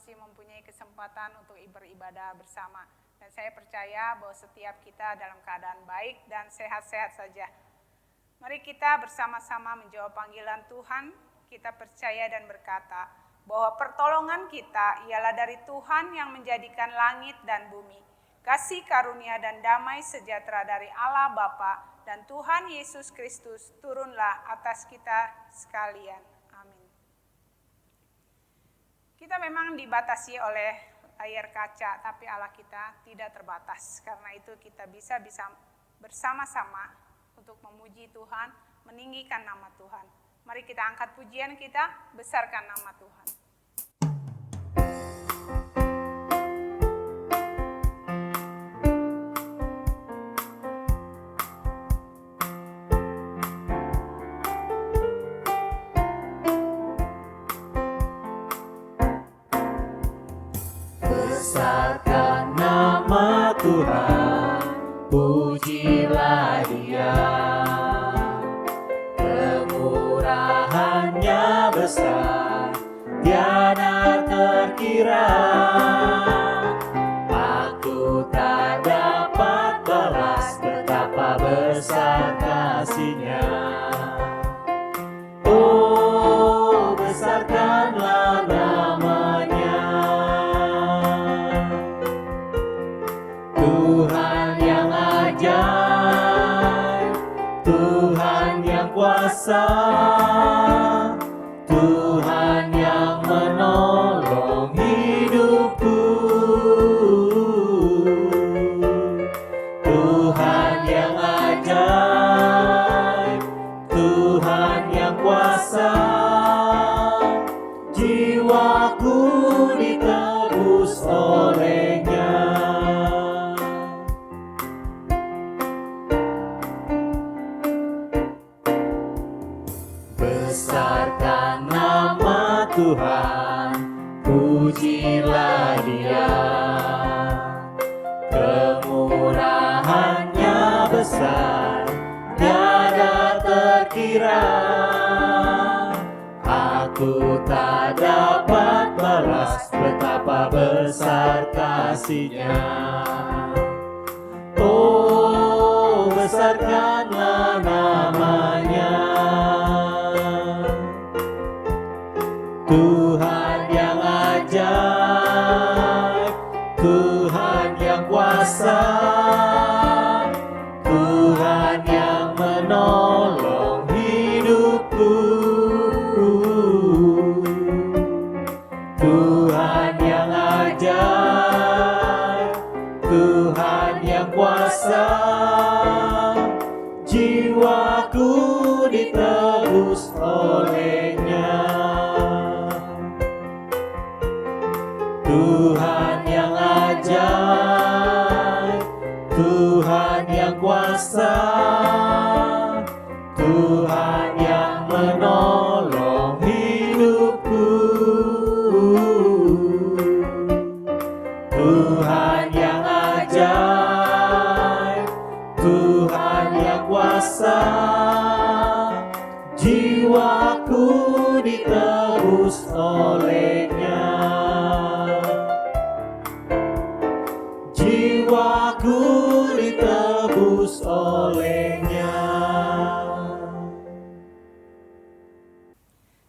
masih mempunyai kesempatan untuk beribadah bersama. Dan saya percaya bahwa setiap kita dalam keadaan baik dan sehat-sehat saja. Mari kita bersama-sama menjawab panggilan Tuhan. Kita percaya dan berkata bahwa pertolongan kita ialah dari Tuhan yang menjadikan langit dan bumi. Kasih karunia dan damai sejahtera dari Allah Bapa dan Tuhan Yesus Kristus turunlah atas kita sekalian. Amin. Kita memang dibatasi oleh layar kaca, tapi Allah kita tidak terbatas. Karena itu kita bisa bersama-sama untuk memuji Tuhan, meninggikan nama Tuhan. Mari kita angkat pujian kita, besarkan nama Tuhan. Besarkan nama Tuhan, pujilah Dia. Kemurahannya besar, tiada terkira. Aku tak dapat balas betapa besar kasih-Nya. Oh, besarkanlah nama-Nya. Tuhan yang ajaib, Tuhan yang kuasa, Tuhan yang menolong hidupku. Tuhan yang ajaib, Tuhan yang kuasa, jiwaku ditebus oleh-Nya. Besarkan nama Tuhan, pujilah Dia. Kemurahannya besar, tiada terkira. Aku tak dapat balas betapa besar kasih-Nya. Oh, besarkanlah nama-Nya. Tuhan yang ajaib, Tuhan yang kuasa, Tuhan yang menolong hidupku. Tuhan yang ajaib, Tuhan yang kuasa, jiwaku ditebus oleh-Nya. Tuhan yang ajaib, Tuhan yang kuasa, Tuhan yang menolong hidupku. Tuhan yang ajaib, Tuhan yang kuasa, jiwaku ditebus oleh-Nya. Jiwaku ditebus oleh-Nya.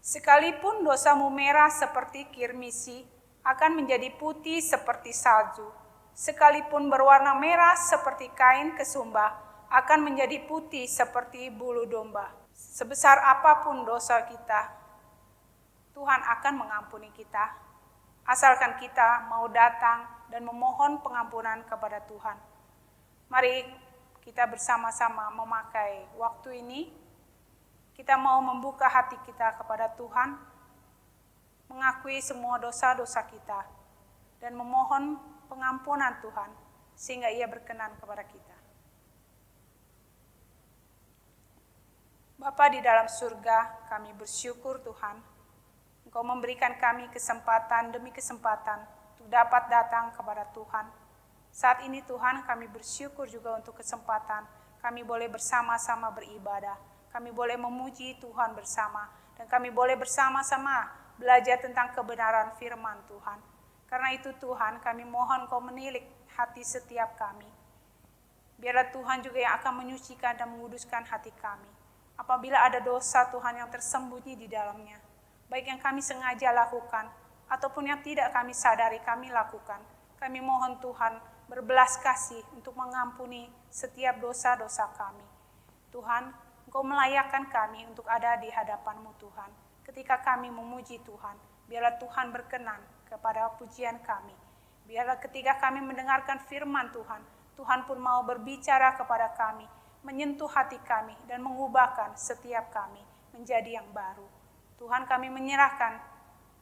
Sekalipun dosamu merah seperti kirmisi, akan menjadi putih seperti salju. Sekalipun berwarna merah seperti kain kesumba, akan menjadi putih seperti bulu domba. Sebesar apapun dosa kita, Tuhan akan mengampuni kita. Asalkan kita mau datang dan memohon pengampunan kepada Tuhan. Mari kita bersama-sama memakai waktu ini. Kita mau membuka hati kita kepada Tuhan, mengakui semua dosa-dosa kita, dan memohon pengampunan Tuhan, sehingga Ia berkenan kepada kita. Bapa di dalam surga, kami bersyukur Tuhan, Engkau memberikan kami kesempatan demi kesempatan untuk dapat datang kepada Tuhan. Saat ini Tuhan, kami bersyukur juga untuk kesempatan kami boleh bersama-sama beribadah. Kami boleh memuji Tuhan bersama. Dan kami boleh bersama-sama belajar tentang kebenaran firman Tuhan. Karena itu Tuhan, kami mohon Kau menilik hati setiap kami. Biarlah Tuhan juga yang akan menyucikan dan menguduskan hati kami. Apabila ada dosa Tuhan yang tersembunyi di dalamnya, baik yang kami sengaja lakukan, ataupun yang tidak kami sadari kami lakukan, kami mohon Tuhan berbelas kasih untuk mengampuni setiap dosa-dosa kami. Tuhan, Engkau melayakkan kami untuk ada di hadapan-Mu Tuhan. Ketika kami memuji Tuhan, biarlah Tuhan berkenan kepada pujian kami. Biarlah ketika kami mendengarkan firman Tuhan, Tuhan pun mau berbicara kepada kami, menyentuh hati kami dan mengubahkan setiap kami menjadi yang baru. Tuhan, kami menyerahkan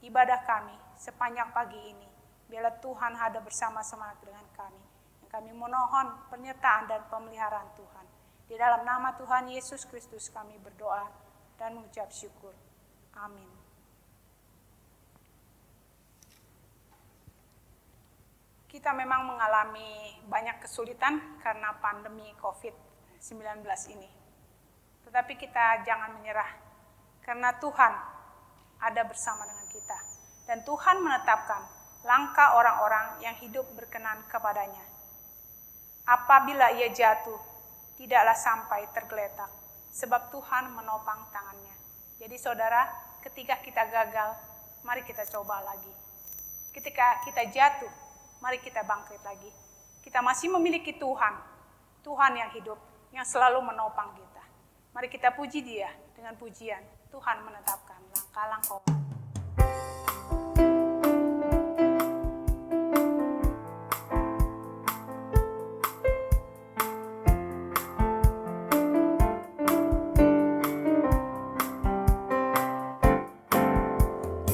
ibadah kami sepanjang pagi ini. Biarlah Tuhan ada bersama-sama dengan kami. Kami mohon penyertaan dan pemeliharaan Tuhan. Di dalam nama Tuhan Yesus Kristus kami berdoa dan mengucap syukur. Amin. Kita memang mengalami banyak kesulitan karena pandemi COVID-19 ini. Tetapi kita jangan menyerah, karena Tuhan ada bersama dengan kita. Dan Tuhan menetapkan langkah orang-orang yang hidup berkenan kepadanya. Apabila ia jatuh, tidaklah sampai tergeletak, sebab Tuhan menopang tangannya. Jadi saudara, ketika kita gagal, mari kita coba lagi. Ketika kita jatuh, mari kita bangkit lagi. Kita masih memiliki Tuhan, Tuhan yang hidup, yang selalu menopang kita. Mari kita puji Dia dengan pujian. Tuhan menetapkan langkah-langkah.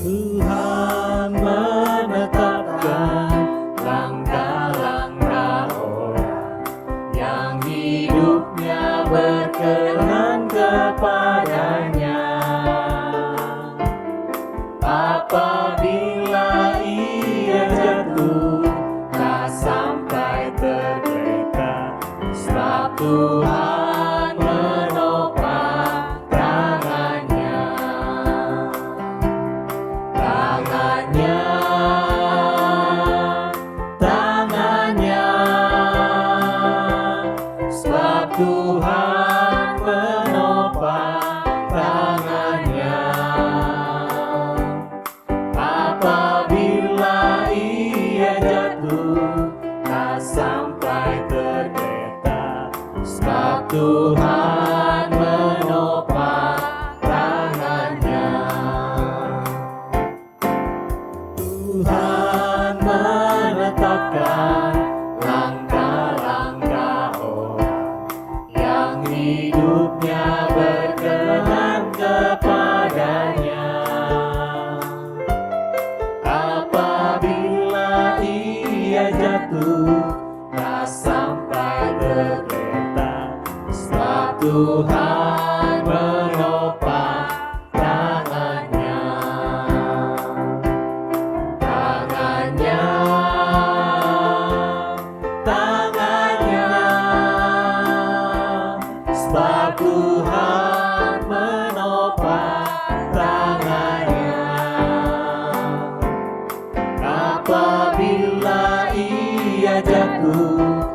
Tuhan menetapkan langkah-langkah orang yang hidupnya berkenan kepadanya. Apabila ia jatuh, tak sampai tergeletak, sebab Tuhan menopang tangannya. Sebab Tuhan menopang tangannya. Apabila ia jatuh, tak sampai tergeletak, sebab Tuhan menopang tangannya. Tuhan menetapkan langkah-langkah orang yang hidupnya berkenan kepadanya. Apabila ia jatuh, tak sampai tergeletak, sebab Tuhan menopang tangannya. Sebab Tuhan menopang tangannya. Apabila ia jatuh,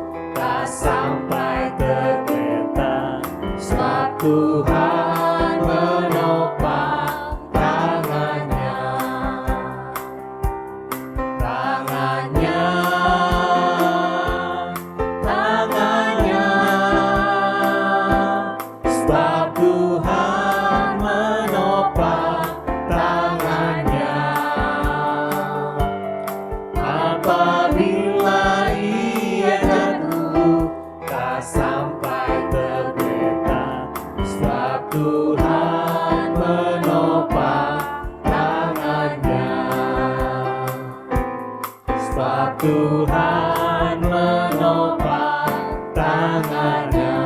tak sampai tergeletak, sebab Tuhan menopang tangannya. Sebab Tuhan menopang tangannya. Apabila ia jatuh, tak sampai tergeletak, sebab Tuhan menopang tangannya. Sebab Tuhan menopang tangannya.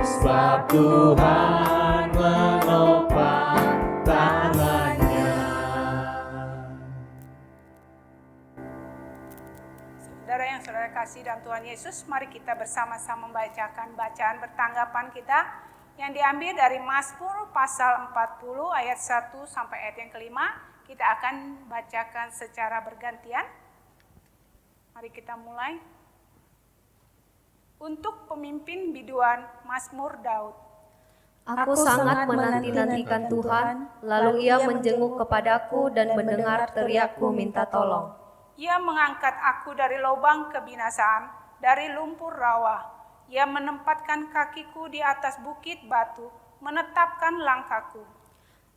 Sebab Tuhan menopang tangannya. Saudara yang saudara kasih dalam Tuhan Yesus, mari kita bersama-sama membacakan bacaan bertanggapan kita yang diambil dari Mazmur pasal 40 ayat 1 sampai ayat yang kelima kita akan bacakan secara bergantian. Mari kita mulai. Untuk pemimpin biduan Mazmur Daud. Aku sangat menanti-nantikan Tuhan, lalu Ia menjenguk kepadaku dan mendengar teriakku minta tolong. Ia mengangkat aku dari lubang kebinasaan, dari lumpur rawa. Ia menempatkan kakiku di atas bukit batu, menetapkan langkahku.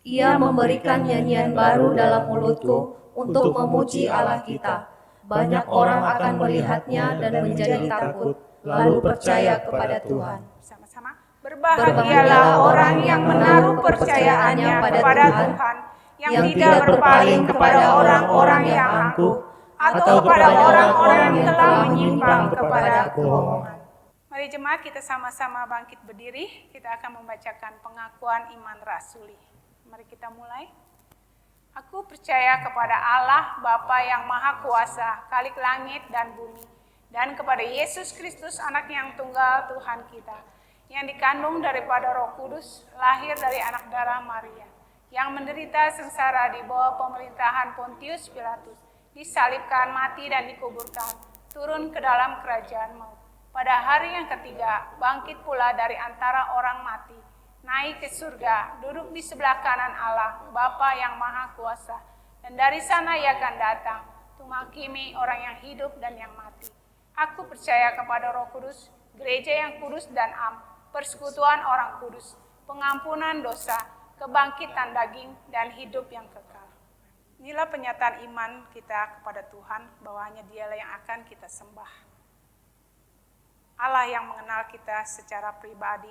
Ia memberikan nyanyian baru dalam mulutku untuk memuji Allah kita. Banyak orang akan melihatnya dan menjadi takut, lalu percaya kepada Tuhan. Bersama-sama. Berbahagialah orang yang menaruh percayaannya kepada Tuhan, yang tidak berpaling kepada orang-orang yang angkuh, atau kepada orang-orang yang telah menyimpang kepada kebohongan. Mari jemaat kita sama-sama bangkit berdiri, kita akan membacakan pengakuan iman rasuli. Mari kita mulai. Aku percaya kepada Allah Bapa yang Maha Kuasa, Khalik langit dan bumi, dan kepada Yesus Kristus anak yang tunggal Tuhan kita, yang dikandung daripada Roh Kudus, lahir dari anak darah Maria, yang menderita sengsara di bawah pemerintahan Pontius Pilatus, disalibkan, mati dan dikuburkan, turun ke dalam kerajaan maut. Pada hari yang ketiga, bangkit pula dari antara orang mati, naik ke surga, duduk di sebelah kanan Allah, Bapa yang Maha Kuasa, dan dari sana Ia akan datang, untuk menghakimi orang yang hidup dan yang mati. Aku percaya kepada Roh Kudus, gereja yang kudus dan am, persekutuan orang kudus, pengampunan dosa, kebangkitan daging, dan hidup yang kekal. Inilah penyataan iman kita kepada Tuhan, bahwa hanya Dialah yang akan kita sembah. Allah yang mengenal kita secara pribadi,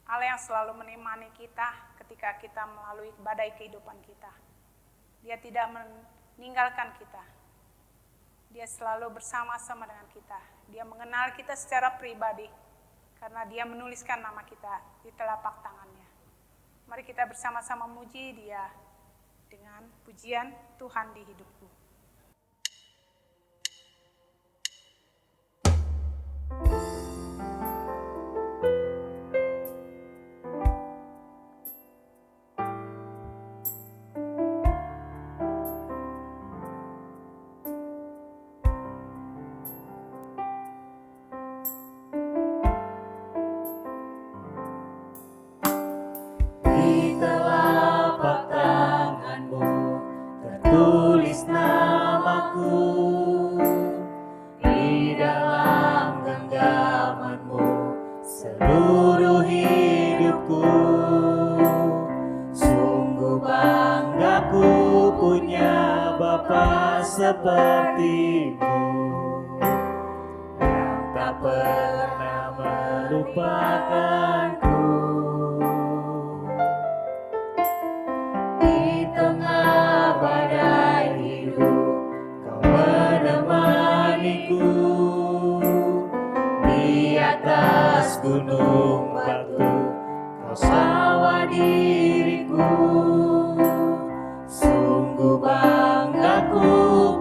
Allah yang selalu menemani kita ketika kita melalui badai kehidupan kita. Dia tidak meninggalkan kita. Dia selalu bersama-sama dengan kita. Dia mengenal kita secara pribadi, karena Dia menuliskan nama kita di telapak tangannya. Mari kita bersama-sama muji Dia dengan pujian Tuhan di hidupku. Tulis namaku di dalam genggaman-Mu seluruh hidupku. Sungguh bangga ku punya Bapa seperti-Mu, yang tak pernah melupakanku. Di tengah badai hidup Kau menemaniku, di atas gunung batu Kau sawa diriku. Sungguh bangga ku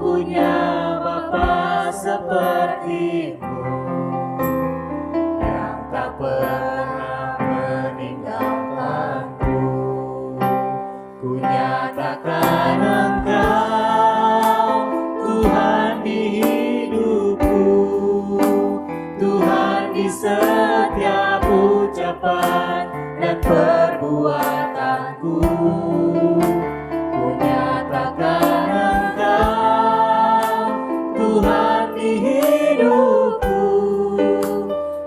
punya Bapa seperti-Mu, yang tak pernah meninggalkanku. Ku nyatakan Engkau Tuhan di hidupku, Tuhan di setiap ucapan dan perbuatanku. Ku nyatakan Engkau Tuhan di hidupku,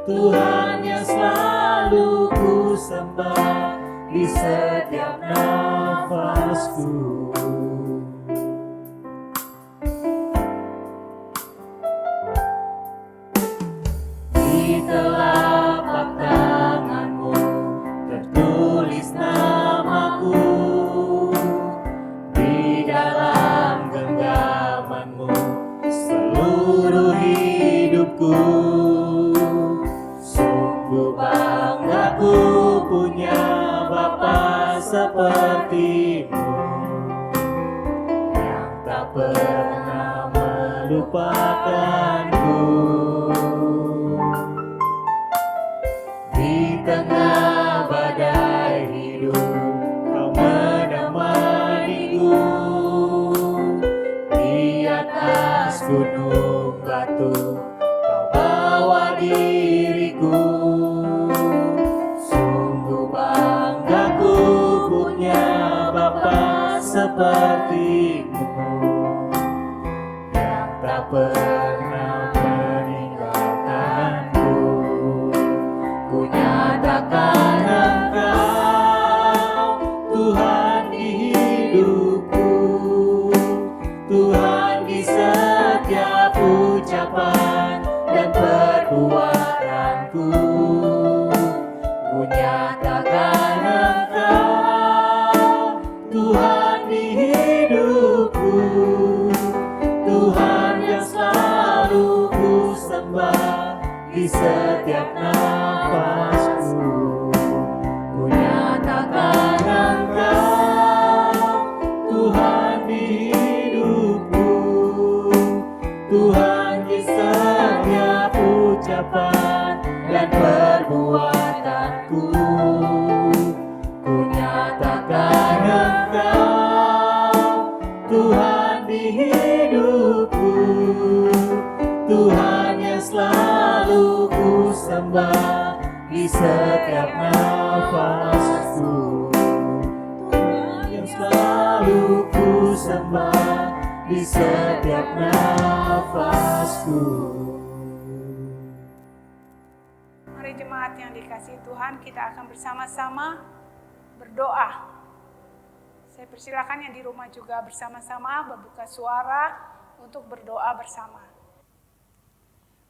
Tuhan yang selalu ku sembah di setiap nafasku. Di telapak tangan-Mu tertulis namaku, di dalam genggaman-Mu seluruh hidupku. Sungguh bangga ku punya Bapa seperti-Mu, yang tak pernah melupakanku. Di tengah badai hidup Kau menemaniku, hatiku. Sungguh bangga ku punya Bapa sepertimu, yang tak pernah meninggalkanku. Ku nyatakan Engkau Tuhan di hidupku, Tuhan di setiap ucapan dan perbuatanku. Ku nyatakan Engkau Tuhan di hidupku, Tuhan yang selalu ku sembah di setiap nafasku. Ku nyatakan Engkau Tuhan di hidupku, Tuhan di setiap ucapan dan perbuatanku. Ku nyatakan Engkau Tuhan di hidupku, Tuhan yang selalu ku sembah di setiap nafasku. Tuhan yang selalu ku sembah di setiap nafasku. Mari jemaat yang dikasihi Tuhan, kita akan bersama-sama berdoa. Saya persilakan yang di rumah juga bersama-sama membuka suara untuk berdoa bersama.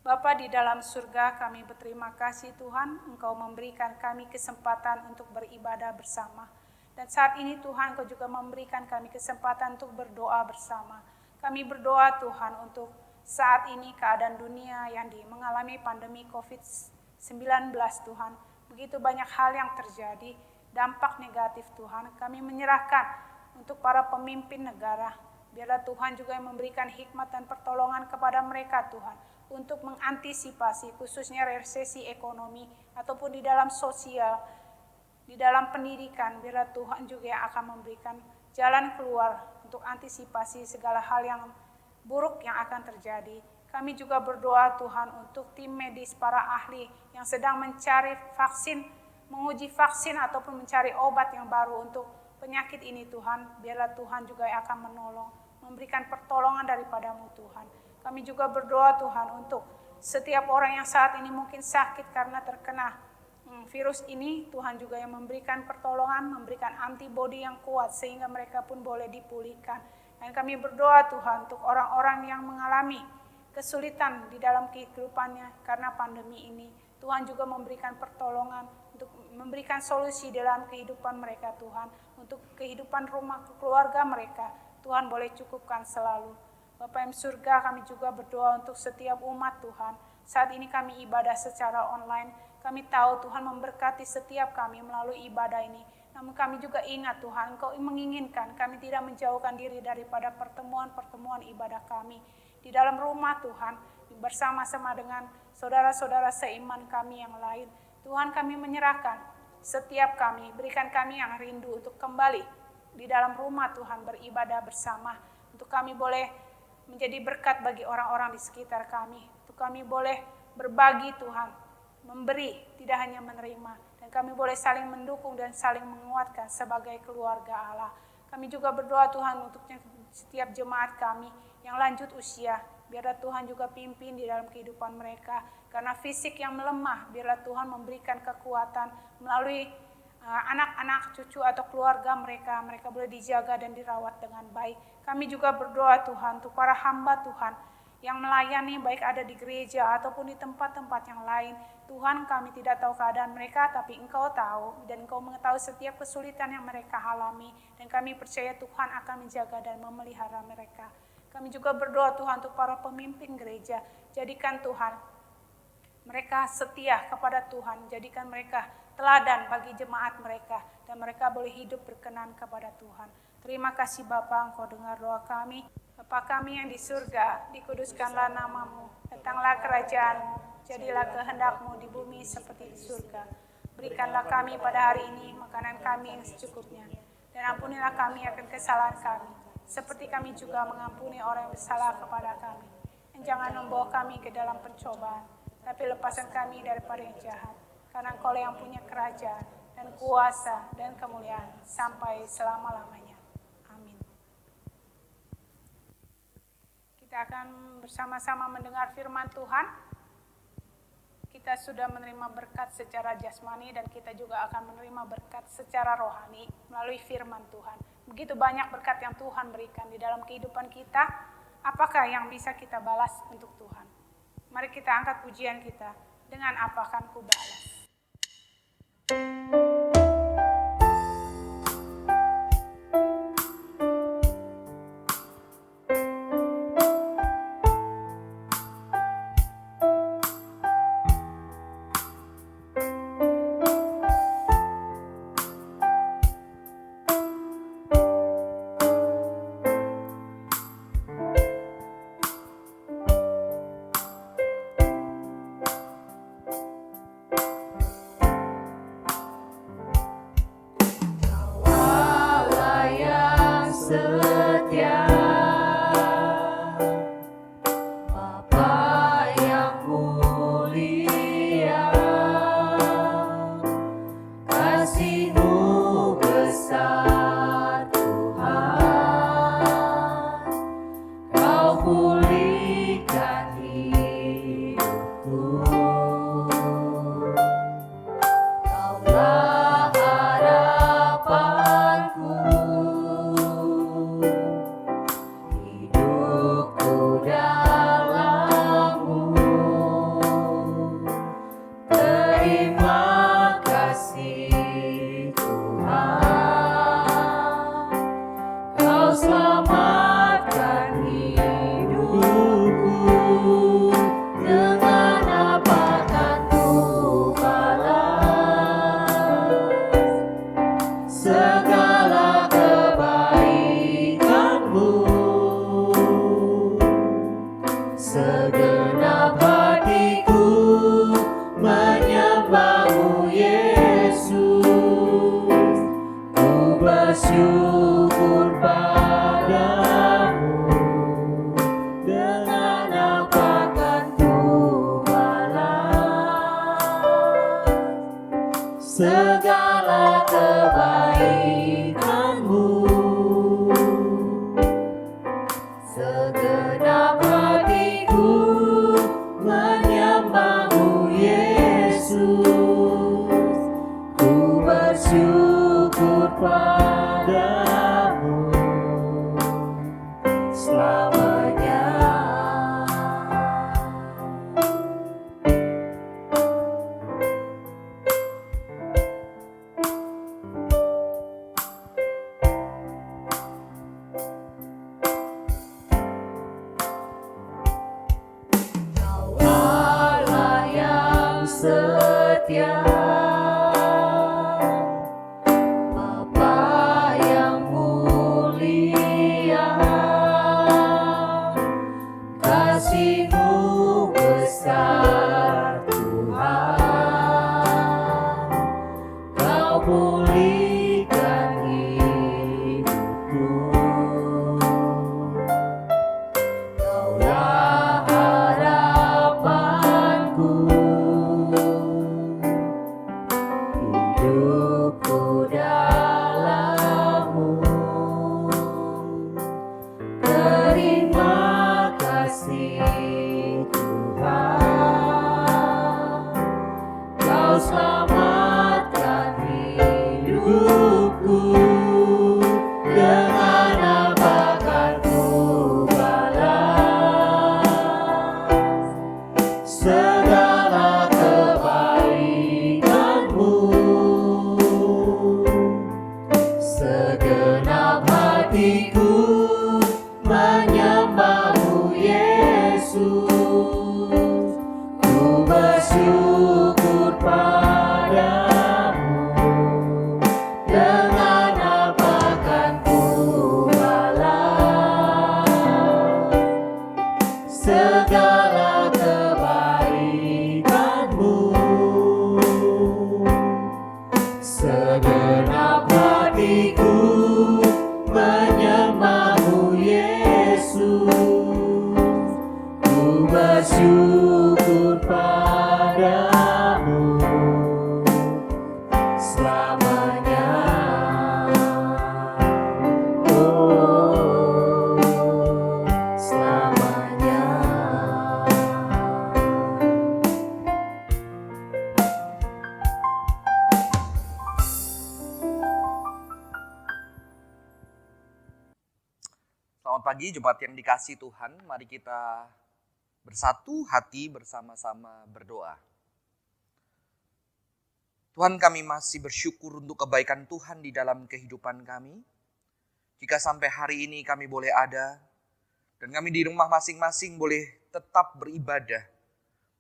Bapa di dalam surga, kami berterima kasih Tuhan, Engkau memberikan kami kesempatan untuk beribadah bersama. Dan saat ini Tuhan, Engkau juga memberikan kami kesempatan untuk berdoa bersama. Kami berdoa Tuhan untuk saat ini keadaan dunia yang mengalami pandemi COVID-19 Tuhan. Begitu banyak hal yang terjadi, dampak negatif Tuhan. Kami menyerahkan untuk para pemimpin negara. Biarlah Tuhan juga yang memberikan hikmat dan pertolongan kepada mereka Tuhan. Untuk mengantisipasi khususnya resesi ekonomi ataupun di dalam sosial, di dalam pendidikan. Biarlah Tuhan juga yang akan memberikan jalan keluar untuk antisipasi segala hal yang buruk yang akan terjadi. Kami juga berdoa Tuhan untuk tim medis, para ahli yang sedang mencari vaksin, menguji vaksin ataupun mencari obat yang baru untuk penyakit ini Tuhan. Biarlah Tuhan juga yang akan menolong, memberikan pertolongan daripada-Mu Tuhan. Kami juga berdoa Tuhan untuk setiap orang yang saat ini mungkin sakit karena terkena virus ini. Tuhan juga yang memberikan pertolongan, memberikan antibodi yang kuat sehingga mereka pun boleh dipulihkan. Dan kami berdoa Tuhan untuk orang-orang yang mengalami kesulitan di dalam kehidupannya karena pandemi ini. Tuhan juga memberikan pertolongan untuk memberikan solusi dalam kehidupan mereka Tuhan. Untuk kehidupan rumah keluarga mereka, Tuhan boleh cukupkan selalu. Bapa yang surga, kami juga berdoa untuk setiap umat Tuhan. Saat ini kami ibadah secara online. Kami tahu Tuhan memberkati setiap kami melalui ibadah ini. Namun kami juga ingat Tuhan, Engkau menginginkan kami tidak menjauhkan diri daripada pertemuan-pertemuan ibadah kami. Di dalam rumah Tuhan, bersama-sama dengan saudara-saudara seiman kami yang lain. Tuhan, kami menyerahkan setiap kami, berikan kami yang rindu untuk kembali di dalam rumah Tuhan beribadah bersama. Untuk kami boleh menjadi berkat bagi orang-orang di sekitar kami. Untuk kami boleh berbagi Tuhan, memberi, tidak hanya menerima. Dan kami boleh saling mendukung dan saling menguatkan sebagai keluarga Allah. Kami juga berdoa Tuhan untuk setiap jemaat kami yang lanjut usia. Biarlah Tuhan juga pimpin di dalam kehidupan mereka. Karena fisik yang melemah, biarlah Tuhan memberikan kekuatan melalui anak-anak, cucu atau keluarga mereka boleh dijaga dan dirawat dengan baik. Kami juga berdoa Tuhan untuk para hamba Tuhan yang melayani baik ada di gereja ataupun di tempat-tempat yang lain. Tuhan, kami tidak tahu keadaan mereka, tapi Engkau tahu dan Engkau mengetahui setiap kesulitan yang mereka alami. Dan kami percaya Tuhan akan menjaga dan memelihara mereka. Kami juga berdoa Tuhan untuk para pemimpin gereja. Jadikan Tuhan mereka setia kepada Tuhan, jadikan mereka teladan bagi jemaat mereka, dan mereka boleh hidup berkenan kepada Tuhan. Terima kasih Bapa, Engkau dengar doa kami. Bapa kami yang di surga, dikuduskanlah nama-Mu, datanglah kerajaan-Mu, jadilah kehendak-Mu di bumi seperti di surga. Berikanlah kami pada hari ini makanan kami yang secukupnya, dan ampunilah kami akan kesalahan kami, seperti kami juga mengampuni orang yang bersalah kepada kami. Dan jangan membawa kami ke dalam pencobaan, tapi lepaskan kami daripada yang jahat. Karena Engkau yang punya kerajaan dan kuasa dan kemuliaan sampai selama-lamanya. Amin. Kita akan bersama-sama mendengar firman Tuhan. Kita sudah menerima berkat secara jasmani dan kita juga akan menerima berkat secara rohani melalui firman Tuhan. Begitu banyak berkat yang Tuhan berikan di dalam kehidupan kita. Apakah yang bisa kita balas untuk Tuhan? Mari kita angkat pujian kita dengan apa akan ku balas. Setia Bapa yang mulia, kasih-Mu besar Tuhan, Kau pulihkan hidupku. Kaulah harapanku, selamatkan hidupku. Dengan apa akan ku balas segala kebaikan-Mu? Segenap hatiku menyembah-Mu Yesus. Ku bersyukur padamu, dengan apa akan ku balas segala kebaikan-Mu? Segenap hatiku menyembah-Mu Yesus. Ku bersyukur padamu selamanya. Kau Allah yang setia, Bapa yang mulia, kasih-Mu besar Tuhan, Kau pulihkan hidupku. Kaulah harapanku, hidupku dalam-Mu. Terima kasih Tuhan, Kau selamatkan hidupku. Dengan apa akan ku balas segala kebaikan-Mu? Segenap hatiku menyembah-Mu Yesus. Ku bersyukur padamu Selamat pagi jemaat yang dikasihi Tuhan, mari kita bersatu hati bersama-sama berdoa. Tuhan, kami masih bersyukur untuk kebaikan Tuhan di dalam kehidupan kami. Jika sampai hari ini kami boleh ada, dan kami di rumah masing-masing boleh tetap beribadah,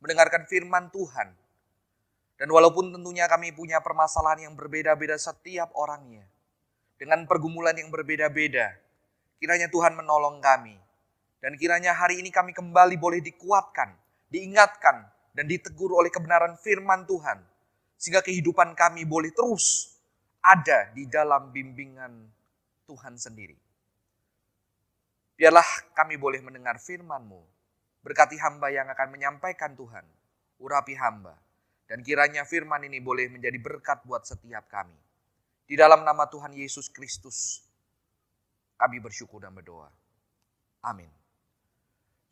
mendengarkan firman Tuhan. Dan walaupun tentunya kami punya permasalahan yang berbeda-beda setiap orangnya, dengan pergumulan yang berbeda-beda, kiranya Tuhan menolong kami. Dan kiranya hari ini kami kembali boleh dikuatkan, diingatkan, dan ditegur oleh kebenaran firman Tuhan. Sehingga kehidupan kami boleh terus ada di dalam bimbingan Tuhan sendiri. Biarlah kami boleh mendengar firman-Mu. Berkati hamba yang akan menyampaikan Tuhan. Urapi hamba. Dan kiranya firman ini boleh menjadi berkat buat setiap kami. Di dalam nama Tuhan Yesus Kristus, kami bersyukur dan berdoa. Amin.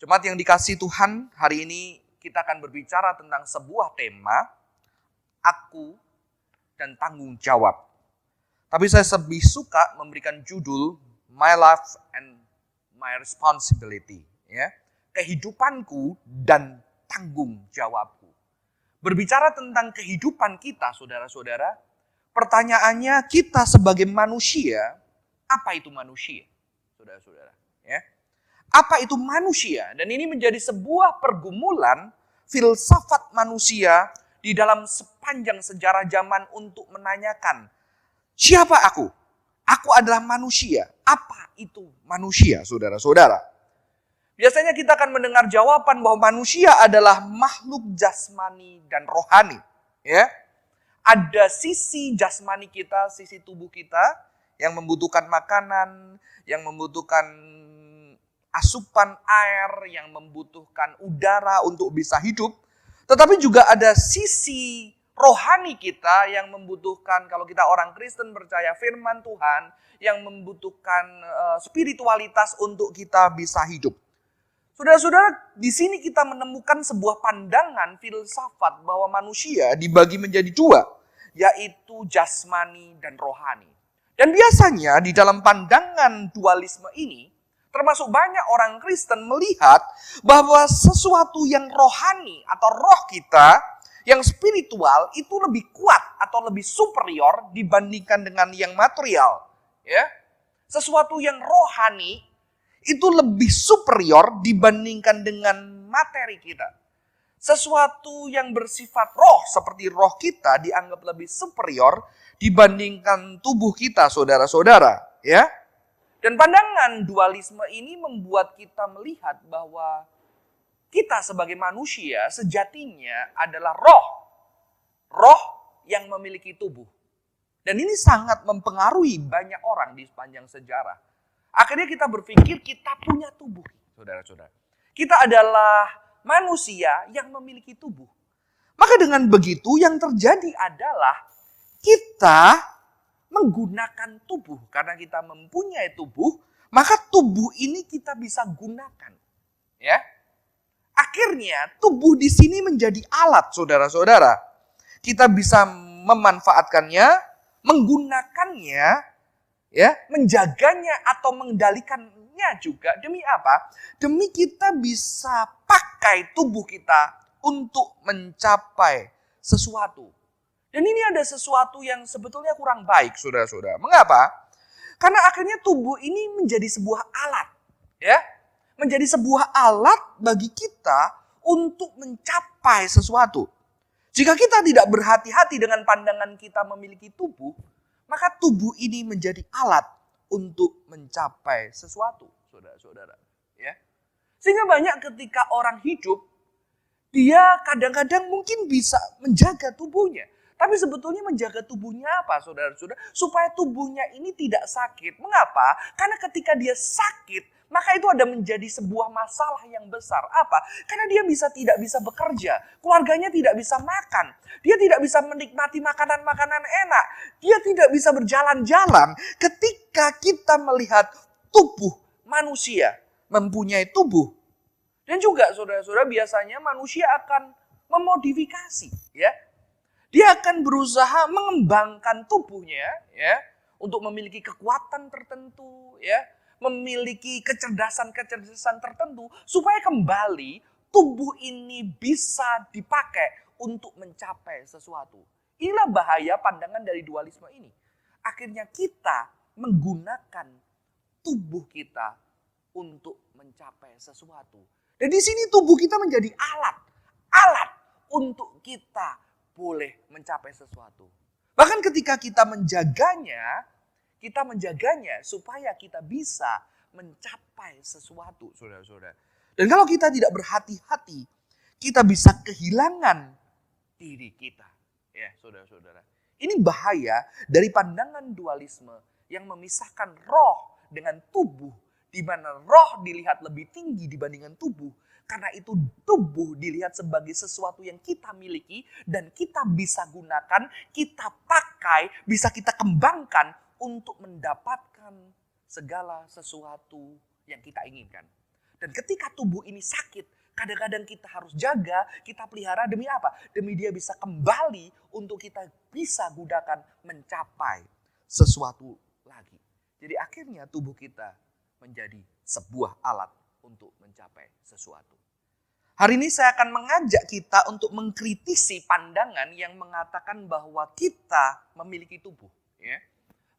Jemaat yang dikasihi Tuhan, hari ini kita akan berbicara tentang sebuah tema, aku dan tanggung jawab. Tapi saya lebih suka memberikan judul, My Life and My Responsibility. Ya. Kehidupanku dan tanggung jawabku. Berbicara tentang kehidupan kita, saudara-saudara, pertanyaannya kita sebagai manusia, apa itu manusia, saudara-saudara? Ya. Apa itu manusia? Dan ini menjadi sebuah pergumulan filsafat manusia di dalam sepanjang sejarah zaman untuk menanyakan, siapa aku? Aku adalah manusia. Apa itu manusia, saudara-saudara? Biasanya kita akan mendengar jawaban bahwa manusia adalah makhluk jasmani dan rohani. Ya. Ada sisi jasmani kita, sisi tubuh kita, yang membutuhkan makanan, yang membutuhkan asupan air, yang membutuhkan udara untuk bisa hidup. Tetapi juga ada sisi rohani kita yang membutuhkan, kalau kita orang Kristen percaya firman Tuhan, yang membutuhkan spiritualitas untuk kita bisa hidup. Saudara-saudara, di sini kita menemukan sebuah pandangan filsafat bahwa manusia dibagi menjadi dua, yaitu jasmani dan rohani. Dan biasanya di dalam pandangan dualisme ini, termasuk banyak orang Kristen melihat bahwa sesuatu yang rohani atau roh kita, yang spiritual itu lebih kuat atau lebih superior dibandingkan dengan yang material. Ya. Sesuatu yang rohani itu lebih superior dibandingkan dengan materi kita. Sesuatu yang bersifat roh seperti roh kita dianggap lebih superior dibandingkan tubuh kita, saudara-saudara, ya. Dan pandangan dualisme ini membuat kita melihat bahwa kita sebagai manusia sejatinya adalah roh. Roh yang memiliki tubuh. Dan ini sangat mempengaruhi banyak orang di sepanjang sejarah. Akhirnya kita berpikir kita punya tubuh, saudara-saudara. Kita adalah manusia yang memiliki tubuh. Maka dengan begitu yang terjadi adalah kita menggunakan tubuh. Karena kita mempunyai tubuh, maka tubuh ini kita bisa gunakan. Ya. Akhirnya tubuh di sini menjadi alat, saudara-saudara. Kita bisa memanfaatkannya, menggunakannya, ya, menjaganya atau mengendalikannya juga. Demi apa? Demi kita bisa pakai tubuh kita untuk mencapai sesuatu. Dan ini ada sesuatu yang sebetulnya kurang baik, saudara-saudara. Mengapa? Karena akhirnya tubuh ini menjadi sebuah alat, ya, menjadi sebuah alat bagi kita untuk mencapai sesuatu. Jika kita tidak berhati-hati dengan pandangan kita memiliki tubuh, maka tubuh ini menjadi alat untuk mencapai sesuatu, saudara-saudara. Ya. Sehingga banyak ketika orang hidup, dia kadang-kadang mungkin bisa menjaga tubuhnya. Tapi sebetulnya menjaga tubuhnya apa, saudara-saudara? Supaya tubuhnya ini tidak sakit. Mengapa? Karena ketika dia sakit, maka itu ada menjadi sebuah masalah yang besar. Apa? Karena dia tidak bisa bekerja. Keluarganya tidak bisa makan. Dia tidak bisa menikmati makanan-makanan enak. Dia tidak bisa berjalan-jalan. Ketika kita melihat tubuh manusia mempunyai tubuh. Dan juga saudara-saudara biasanya manusia akan memodifikasi. Ya. Dia akan berusaha mengembangkan tubuhnya. Ya, untuk memiliki kekuatan tertentu. Ya. memiliki kecerdasan-kecerdasan tertentu supaya kembali tubuh ini bisa dipakai untuk mencapai sesuatu. Inilah bahaya pandangan dari dualisme ini. Akhirnya kita menggunakan tubuh kita untuk mencapai sesuatu. Dan di sini tubuh kita menjadi alat untuk kita boleh mencapai sesuatu. Bahkan ketika kita menjaganya supaya kita bisa mencapai sesuatu, saudara-saudara. Dan kalau kita tidak berhati-hati, kita bisa kehilangan diri kita. Ya, saudara-saudara. Ini bahaya dari pandangan dualisme yang memisahkan roh dengan tubuh, di mana roh dilihat lebih tinggi dibandingkan tubuh. Karena itu tubuh dilihat sebagai sesuatu yang kita miliki dan kita bisa gunakan, kita pakai, bisa kita kembangkan untuk mendapatkan segala sesuatu yang kita inginkan. Dan ketika tubuh ini sakit, kadang-kadang kita harus jaga, kita pelihara demi apa? Demi dia bisa kembali untuk kita bisa gunakan mencapai sesuatu lagi. Jadi akhirnya tubuh kita menjadi sebuah alat untuk mencapai sesuatu. Hari ini saya akan mengajak kita untuk mengkritisi pandangan yang mengatakan bahwa kita memiliki tubuh. Ya.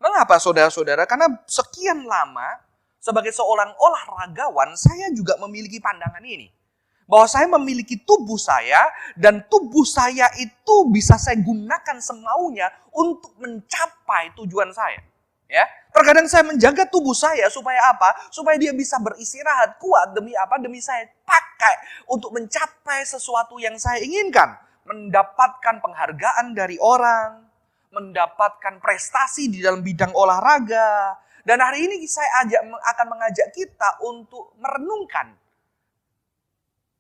Mengapa saudara-saudara? Karena sekian lama sebagai seorang olahragawan saya juga memiliki pandangan ini. Bahwa saya memiliki tubuh saya dan tubuh saya itu bisa saya gunakan semaunya untuk mencapai tujuan saya. Ya, terkadang saya menjaga tubuh saya supaya apa? Supaya dia bisa beristirahat kuat demi apa? Demi saya pakai untuk mencapai sesuatu yang saya inginkan. Mendapatkan penghargaan dari orang, mendapatkan prestasi di dalam bidang olahraga. Dan hari ini saya akan mengajak kita untuk merenungkan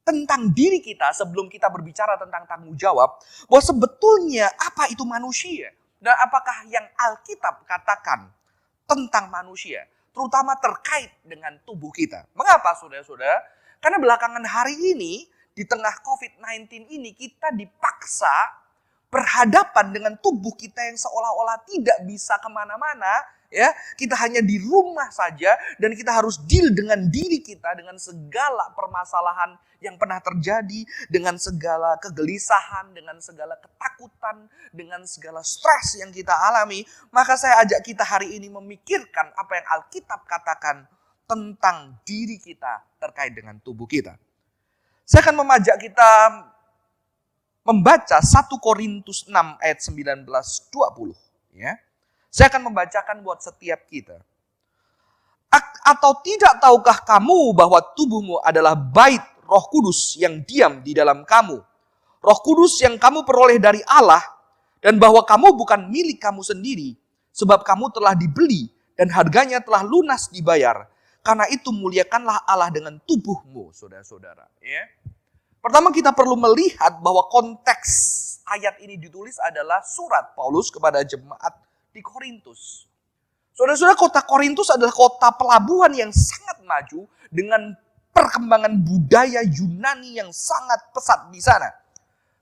tentang diri kita sebelum kita berbicara tentang tanggung jawab. Bahwa sebetulnya apa itu manusia? Dan apakah yang Alkitab katakan tentang manusia, terutama terkait dengan tubuh kita. Mengapa saudara-saudara? Karena belakangan hari ini, di tengah COVID-19 ini, kita dipaksa berhadapan dengan tubuh kita yang seolah-olah tidak bisa kemana-mana. Ya, kita hanya di rumah saja dan kita harus deal dengan diri kita, dengan segala permasalahan yang pernah terjadi, dengan segala kegelisahan, dengan segala ketakutan, dengan segala stres yang kita alami. Maka saya ajak kita hari ini memikirkan apa yang Alkitab katakan tentang diri kita terkait dengan tubuh kita. Saya akan mengajak kita membaca 1 Korintus 6 ayat 19-20. Ya. Saya akan membacakan buat setiap kita. Atau tidak tahukah kamu bahwa tubuhmu adalah bait Roh Kudus yang diam di dalam kamu? Roh Kudus yang kamu peroleh dari Allah, dan bahwa kamu bukan milik kamu sendiri, sebab kamu telah dibeli dan harganya telah lunas dibayar. Karena itu muliakanlah Allah dengan tubuhmu, saudara-saudara. Ya. Pertama kita perlu melihat bahwa konteks ayat ini ditulis adalah surat Paulus kepada jemaat di Korintus. Saudara-saudara, kota Korintus adalah kota pelabuhan yang sangat maju dengan perkembangan budaya Yunani yang sangat pesat di sana.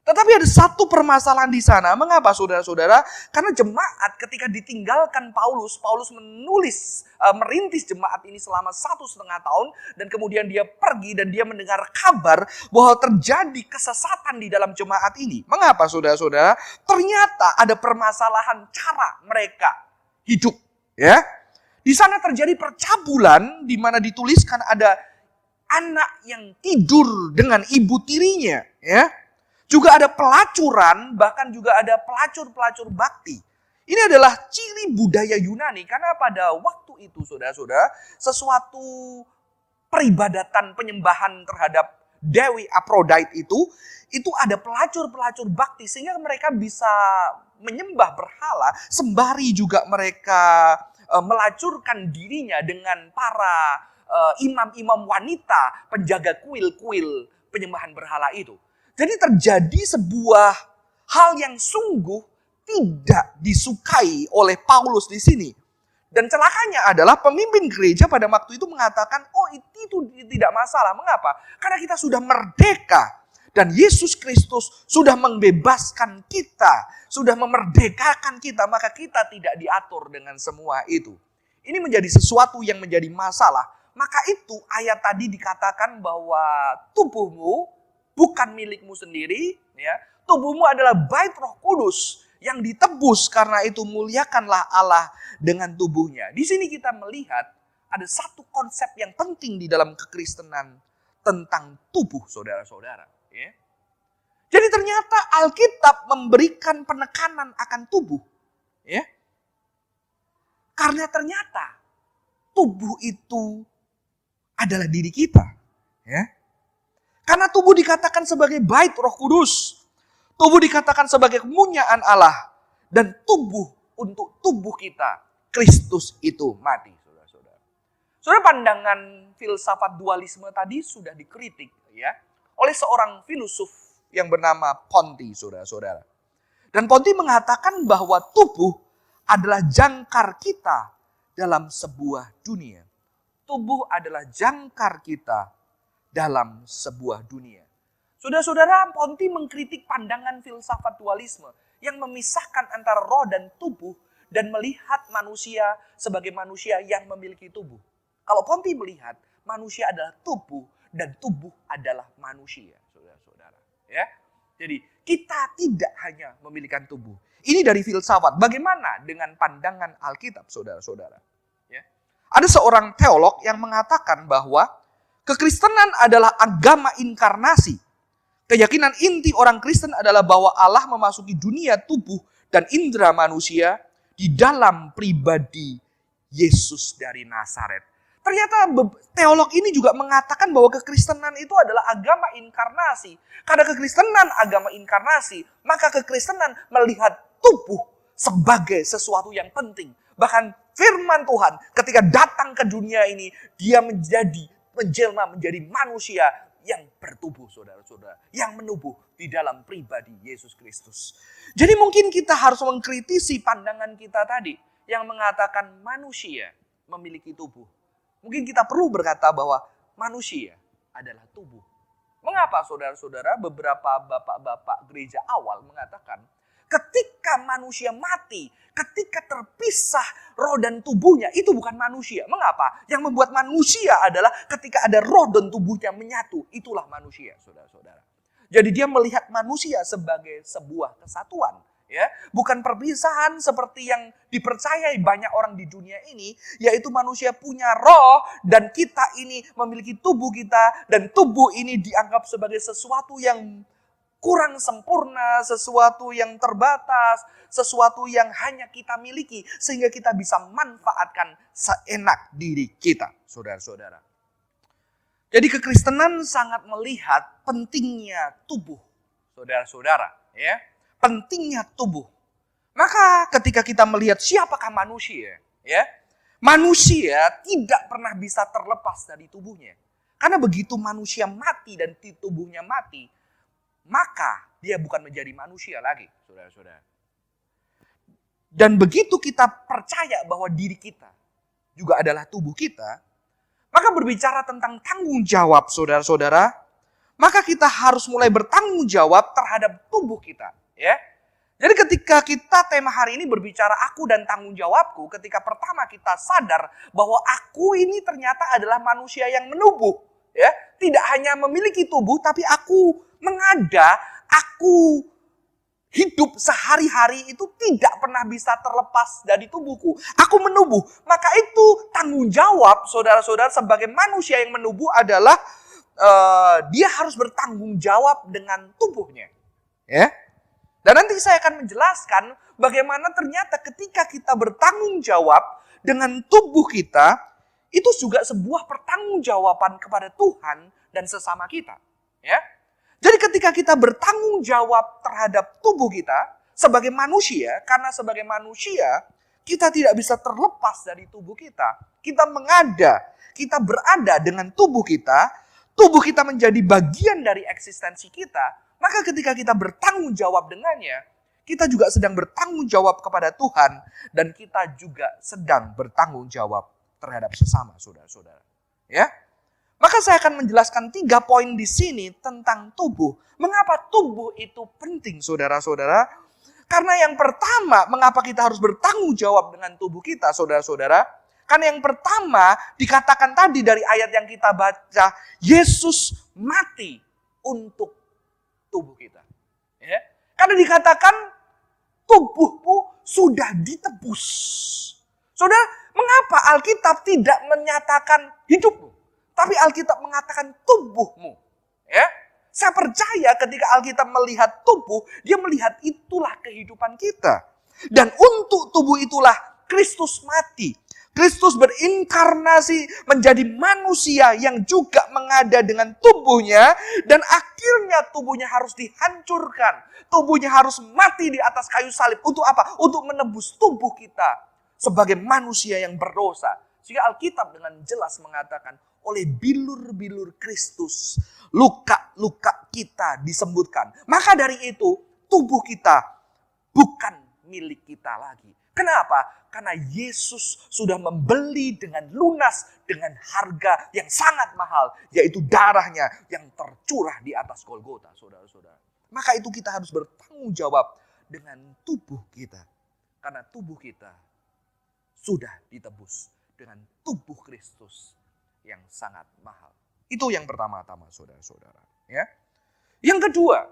Tetapi ada satu permasalahan di sana. Mengapa saudara-saudara? Karena jemaat ketika ditinggalkan Paulus merintis jemaat ini selama 1,5 tahun. Dan kemudian dia pergi dan dia mendengar kabar bahwa terjadi kesesatan di dalam jemaat ini. Mengapa saudara-saudara? Ternyata ada permasalahan cara mereka hidup. Ya, di sana terjadi percabulan di mana dituliskan ada anak yang tidur dengan ibu tirinya. Ya. Juga ada pelacuran, bahkan juga ada pelacur-pelacur bakti. Ini adalah ciri budaya Yunani. Karena pada waktu itu, saudara-saudara, sesuatu peribadatan penyembahan terhadap Dewi Aphrodite itu ada pelacur-pelacur bakti. Sehingga mereka bisa menyembah berhala, sembari juga mereka melacurkan dirinya dengan para imam-imam wanita, penjaga kuil-kuil penyembahan berhala itu. Jadi terjadi sebuah hal yang sungguh tidak disukai oleh Paulus di sini. Dan celakanya adalah pemimpin gereja pada waktu itu mengatakan, oh itu tidak masalah. Mengapa? Karena kita sudah merdeka. Dan Yesus Kristus sudah membebaskan kita. Sudah memerdekakan kita. Maka kita tidak diatur dengan semua itu. ini menjadi sesuatu yang menjadi masalah, maka itu ayat tadi dikatakan bahwa tubuhmu bukan milikmu sendiri, ya. Tubuhmu adalah bait Roh Kudus yang ditebus, karena itu muliakanlah Allah dengan tubuhnya. Di sini kita melihat ada satu konsep yang penting di dalam kekristenan tentang tubuh, saudara-saudara. Ya. Jadi ternyata Alkitab memberikan penekanan akan tubuh. Ya. Karena ternyata tubuh itu adalah diri kita. Ya. Karena tubuh dikatakan sebagai bait Roh Kudus. Tubuh dikatakan sebagai kemuliaan Allah. Dan tubuh, untuk tubuh kita, Kristus itu mati. Saudara-saudara. Saudara, pandangan filsafat dualisme tadi sudah dikritik, ya, oleh seorang filosof yang bernama Ponti, saudara-saudara. Dan Ponti mengatakan bahwa tubuh adalah jangkar kita dalam sebuah dunia. Tubuh adalah jangkar kita dalam sebuah dunia. Saudara-saudara, Ponti mengkritik pandangan filsafat dualisme yang memisahkan antara roh dan tubuh dan melihat manusia sebagai manusia yang memiliki tubuh. Kalau Ponti melihat manusia adalah tubuh dan tubuh adalah manusia, saudara-saudara. Ya, jadi kita tidak hanya memiliki tubuh. Ini dari filsafat. Bagaimana dengan pandangan Alkitab, saudara-saudara? Ya. Ada seorang teolog yang mengatakan bahwa kekristenan adalah agama inkarnasi. Keyakinan inti orang Kristen adalah bahwa Allah memasuki dunia tubuh dan indera manusia di dalam pribadi Yesus dari Nazaret. Ternyata teolog ini juga mengatakan bahwa kekristenan itu adalah agama inkarnasi. Karena kekristenan agama inkarnasi, maka kekristenan melihat tubuh sebagai sesuatu yang penting. Bahkan firman Tuhan ketika datang ke dunia ini, dia menjelma menjadi manusia yang bertubuh, saudara-saudara, yang menubuh di dalam pribadi Yesus Kristus. Jadi mungkin kita harus mengkritisi pandangan kita tadi yang mengatakan manusia memiliki tubuh. Mungkin kita perlu berkata bahwa manusia adalah tubuh. Mengapa, saudara-saudara, beberapa bapak-bapak gereja awal mengatakan ketika manusia mati, ketika terpisah roh dan tubuhnya, itu bukan manusia. Mengapa? Yang membuat manusia adalah ketika ada roh dan tubuhnya menyatu. Itulah manusia, saudara-saudara. Jadi dia melihat manusia sebagai sebuah kesatuan. Ya, bukan perpisahan seperti yang dipercayai banyak orang di dunia ini, yaitu manusia punya roh dan kita ini memiliki tubuh kita, dan tubuh ini dianggap sebagai sesuatu yang kurang sempurna, sesuatu yang terbatas, sesuatu yang hanya kita miliki sehingga kita bisa manfaatkan seenak diri kita, saudara-saudara. Jadi kekristenan sangat melihat pentingnya tubuh, saudara-saudara, ya. Pentingnya tubuh. Maka ketika kita melihat siapakah manusia, ya, manusia tidak pernah bisa terlepas dari tubuhnya. Karena begitu manusia mati dan tubuhnya mati, maka dia bukan menjadi manusia lagi, saudara-saudara. Dan begitu kita percaya bahwa diri kita juga adalah tubuh kita, maka berbicara tentang tanggung jawab, saudara-saudara, maka kita harus mulai bertanggung jawab terhadap tubuh kita. Ya, jadi ketika kita tema hari ini berbicara aku dan tanggung jawabku, ketika pertama kita sadar bahwa aku ini ternyata adalah manusia yang menubuh, ya, tidak hanya memiliki tubuh, tapi aku mengada, aku hidup sehari-hari itu tidak pernah bisa terlepas dari tubuhku. Aku menubuh, maka itu tanggung jawab saudara-saudara sebagai manusia yang menubuh adalah dia harus bertanggung jawab dengan tubuhnya, ya. Dan nanti saya akan menjelaskan bagaimana ternyata ketika kita bertanggung jawab dengan tubuh kita, itu juga sebuah pertanggungjawaban kepada Tuhan dan sesama kita. Ya. Jadi ketika kita bertanggung jawab terhadap tubuh kita sebagai manusia, karena sebagai manusia kita tidak bisa terlepas dari tubuh kita. Kita mengada, kita berada dengan tubuh kita menjadi bagian dari eksistensi kita. Maka ketika kita bertanggung jawab dengannya, kita juga sedang bertanggung jawab kepada Tuhan. Dan kita juga sedang bertanggung jawab terhadap sesama, saudara-saudara. Ya, maka saya akan menjelaskan 3 poin di sini tentang tubuh. Mengapa tubuh itu penting, saudara-saudara? Karena yang pertama, mengapa kita harus bertanggung jawab dengan tubuh kita, saudara-saudara? Karena yang pertama dikatakan tadi dari ayat yang kita baca, Yesus mati untuk tubuh kita. Ya. Karena dikatakan tubuhmu sudah ditebus. Saudara, mengapa Alkitab tidak menyatakan hidupmu? Tapi Alkitab mengatakan tubuhmu. Ya. Saya percaya ketika Alkitab melihat tubuh, dia melihat itulah kehidupan kita. Dan untuk tubuh itulah Kristus mati. Kristus berinkarnasi menjadi manusia yang juga mengada dengan tubuhnya. Dan akhirnya tubuhnya harus dihancurkan. Tubuhnya harus mati di atas kayu salib. Untuk apa? Untuk menebus tubuh kita sebagai manusia yang berdosa. Sehingga Alkitab dengan jelas mengatakan, oleh bilur-bilur Kristus, luka-luka kita disembuhkan. Maka dari itu, tubuh kita bukan milik kita lagi. Kenapa? Karena Yesus sudah membeli dengan lunas, dengan harga yang sangat mahal, yaitu darahnya yang tercurah di atas Golgota, saudara-saudara. Maka itu kita harus bertanggung jawab dengan tubuh kita. Karena tubuh kita sudah ditebus dengan tubuh Kristus yang sangat mahal. Itu yang pertama-tama, saudara-saudara. Ya. Yang kedua,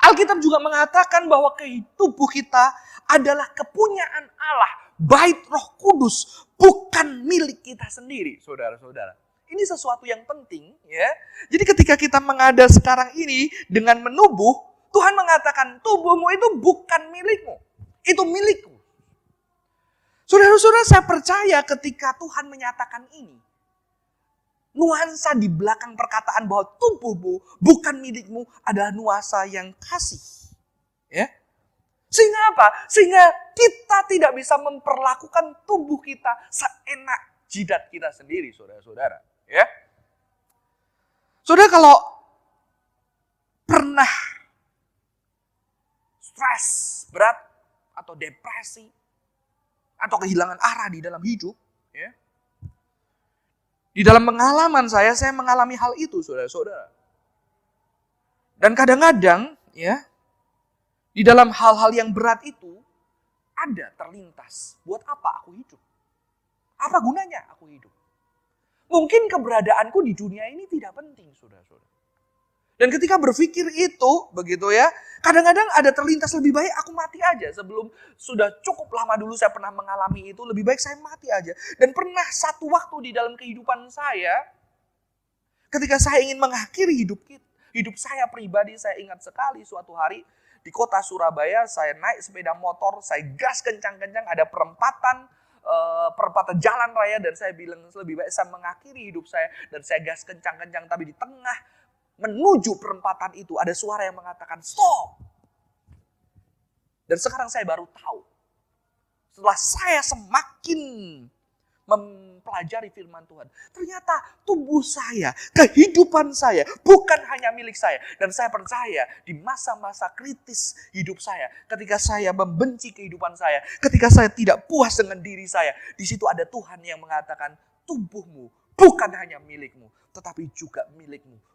Alkitab juga mengatakan bahwa tubuh kita adalah kepunyaan Allah, bait Roh Kudus, bukan milik kita sendiri, saudara-saudara. Ini sesuatu yang penting, ya. Jadi ketika kita mengada sekarang ini dengan menubuh, Tuhan mengatakan tubuhmu itu bukan milikmu, itu milikku. Saudara-saudara, saya percaya ketika Tuhan menyatakan ini, nuansa di belakang perkataan bahwa tubuhmu bukan milikmu adalah nuansa yang kasih. Ya. Sehingga apa? Sehingga kita tidak bisa memperlakukan tubuh kita seenak jidat kita sendiri, saudara-saudara. Ya. Saudara, kalau pernah stres berat atau depresi atau kehilangan arah di dalam hidup, ya. Di dalam pengalaman saya mengalami hal itu, saudara-saudara. Dan kadang-kadang, ya, di dalam hal-hal yang berat itu, ada terlintas, buat apa aku hidup? Apa gunanya aku hidup? Mungkin keberadaanku di dunia ini tidak penting, saudara-saudara. Dan ketika berpikir itu, begitu ya, kadang-kadang ada terlintas lebih baik aku mati aja. Sebelum sudah cukup lama dulu saya pernah mengalami itu, lebih baik saya mati aja. Dan pernah satu waktu di dalam kehidupan saya, ketika saya ingin mengakhiri hidup saya pribadi, saya ingat sekali suatu hari di kota Surabaya, saya naik sepeda motor, saya gas kencang-kencang, ada perempatan jalan raya, dan saya bilang lebih baik saya mengakhiri hidup saya, dan saya gas kencang-kencang, tapi di tengah menuju perempatan itu ada suara yang mengatakan stop. Dan sekarang saya baru tahu, setelah saya semakin mempelajari firman Tuhan, ternyata tubuh saya, kehidupan saya bukan hanya milik saya. Dan saya percaya di masa-masa kritis hidup saya, ketika saya membenci kehidupan saya, ketika saya tidak puas dengan diri saya, di situ ada Tuhan yang mengatakan tubuhmu bukan hanya milikmu, tetapi juga milikku.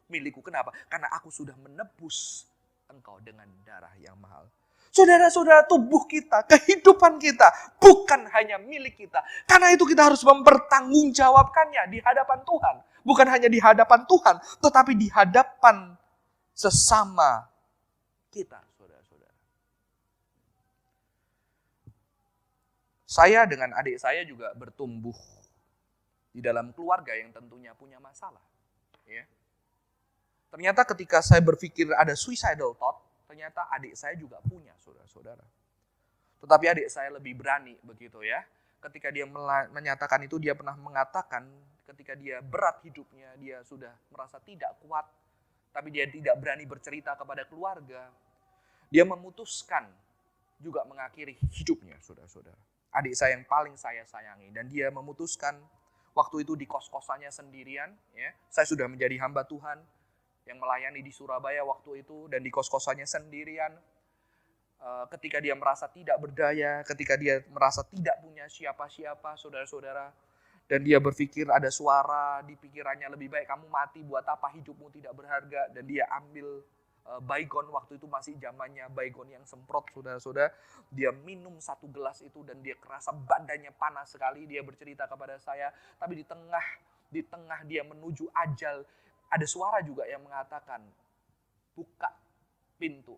Kenapa? Karena aku sudah menebus engkau dengan darah yang mahal. Saudara-saudara, tubuh kita, kehidupan kita bukan hanya milik kita. Karena itu kita harus mempertanggungjawabkannya di hadapan Tuhan. Bukan hanya di hadapan Tuhan, tetapi di hadapan sesama kita, saudara-saudara. Saya dengan adik saya juga bertumbuh di dalam keluarga yang tentunya punya masalah. Ya. Ternyata ketika saya berpikir ada suicidal thought, ternyata adik saya juga punya, saudara-saudara. Tetapi adik saya lebih berani, begitu ya. Ketika dia menyatakan itu, dia pernah mengatakan ketika dia berat hidupnya, dia sudah merasa tidak kuat, tapi dia tidak berani bercerita kepada keluarga. Dia memutuskan juga mengakhiri hidupnya, saudara-saudara. Adik saya yang paling saya sayangi, dan dia memutuskan waktu itu di kos-kosannya sendirian, ya. Saya sudah menjadi hamba Tuhan yang melayani di Surabaya waktu itu, dan di kos-kosannya sendirian. Ketika dia merasa tidak berdaya, ketika dia merasa tidak punya siapa-siapa, saudara-saudara, dan dia berpikir ada suara di pikirannya, lebih baik kamu mati, buat apa hidupmu tidak berharga, dan dia ambil Baygon, waktu itu masih zamannya Baygon yang semprot, saudara-saudara. Dia minum 1 gelas itu dan dia kerasa badannya panas sekali. Dia bercerita kepada saya, tapi di tengah dia menuju ajal, ada suara juga yang mengatakan, buka pintu,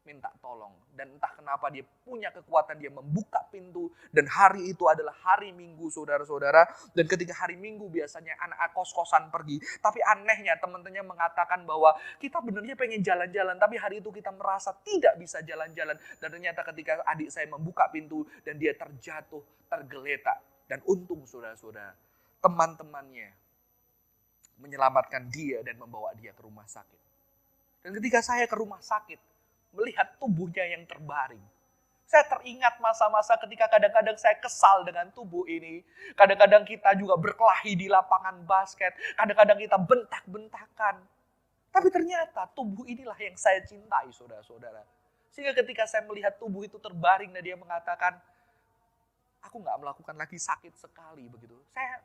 minta tolong. Dan entah kenapa dia punya kekuatan, dia membuka pintu. Dan hari itu adalah hari Minggu, saudara-saudara. Dan ketika hari Minggu biasanya anak kos-kosan pergi. Tapi anehnya teman-temannya mengatakan bahwa kita benernya pengen jalan-jalan. Tapi hari itu kita merasa tidak bisa jalan-jalan. Dan ternyata ketika adik saya membuka pintu dan dia terjatuh, tergeletak. Dan untung saudara-saudara, teman-temannya menyelamatkan dia dan membawa dia ke rumah sakit. Dan ketika saya ke rumah sakit, melihat tubuhnya yang terbaring, saya teringat masa-masa ketika kadang-kadang saya kesal dengan tubuh ini. Kadang-kadang kita juga berkelahi di lapangan basket. Kadang-kadang kita bentak-bentakan. Tapi ternyata tubuh inilah yang saya cintai, saudara-saudara. Sehingga ketika saya melihat tubuh itu terbaring dan dia mengatakan, aku gak melakukan lagi sakit sekali begitu.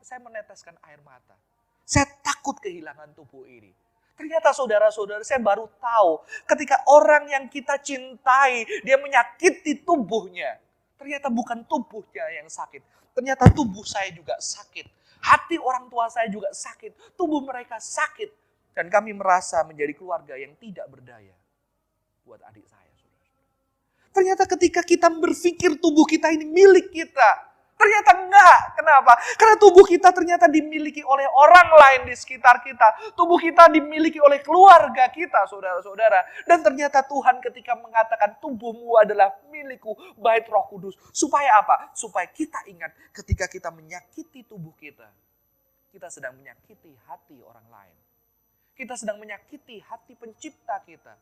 Saya meneteskan air mata. Saya takut kehilangan tubuh ini. Ternyata saudara-saudara, saya baru tahu ketika orang yang kita cintai, dia menyakiti tubuhnya. Ternyata bukan tubuhnya yang sakit. Ternyata tubuh saya juga sakit. Hati orang tua saya juga sakit. Tubuh mereka sakit. Dan kami merasa menjadi keluarga yang tidak berdaya buat adik saya. Ternyata ketika kita berpikir tubuh kita ini milik kita, ternyata enggak. Kenapa? Karena tubuh kita ternyata dimiliki oleh orang lain di sekitar kita. Tubuh kita dimiliki oleh keluarga kita, saudara-saudara. Dan ternyata Tuhan ketika mengatakan tubuhmu adalah milikku, bait Roh Kudus. Supaya apa? Supaya kita ingat ketika kita menyakiti tubuh kita, kita sedang menyakiti hati orang lain. Kita sedang menyakiti hati pencipta kita.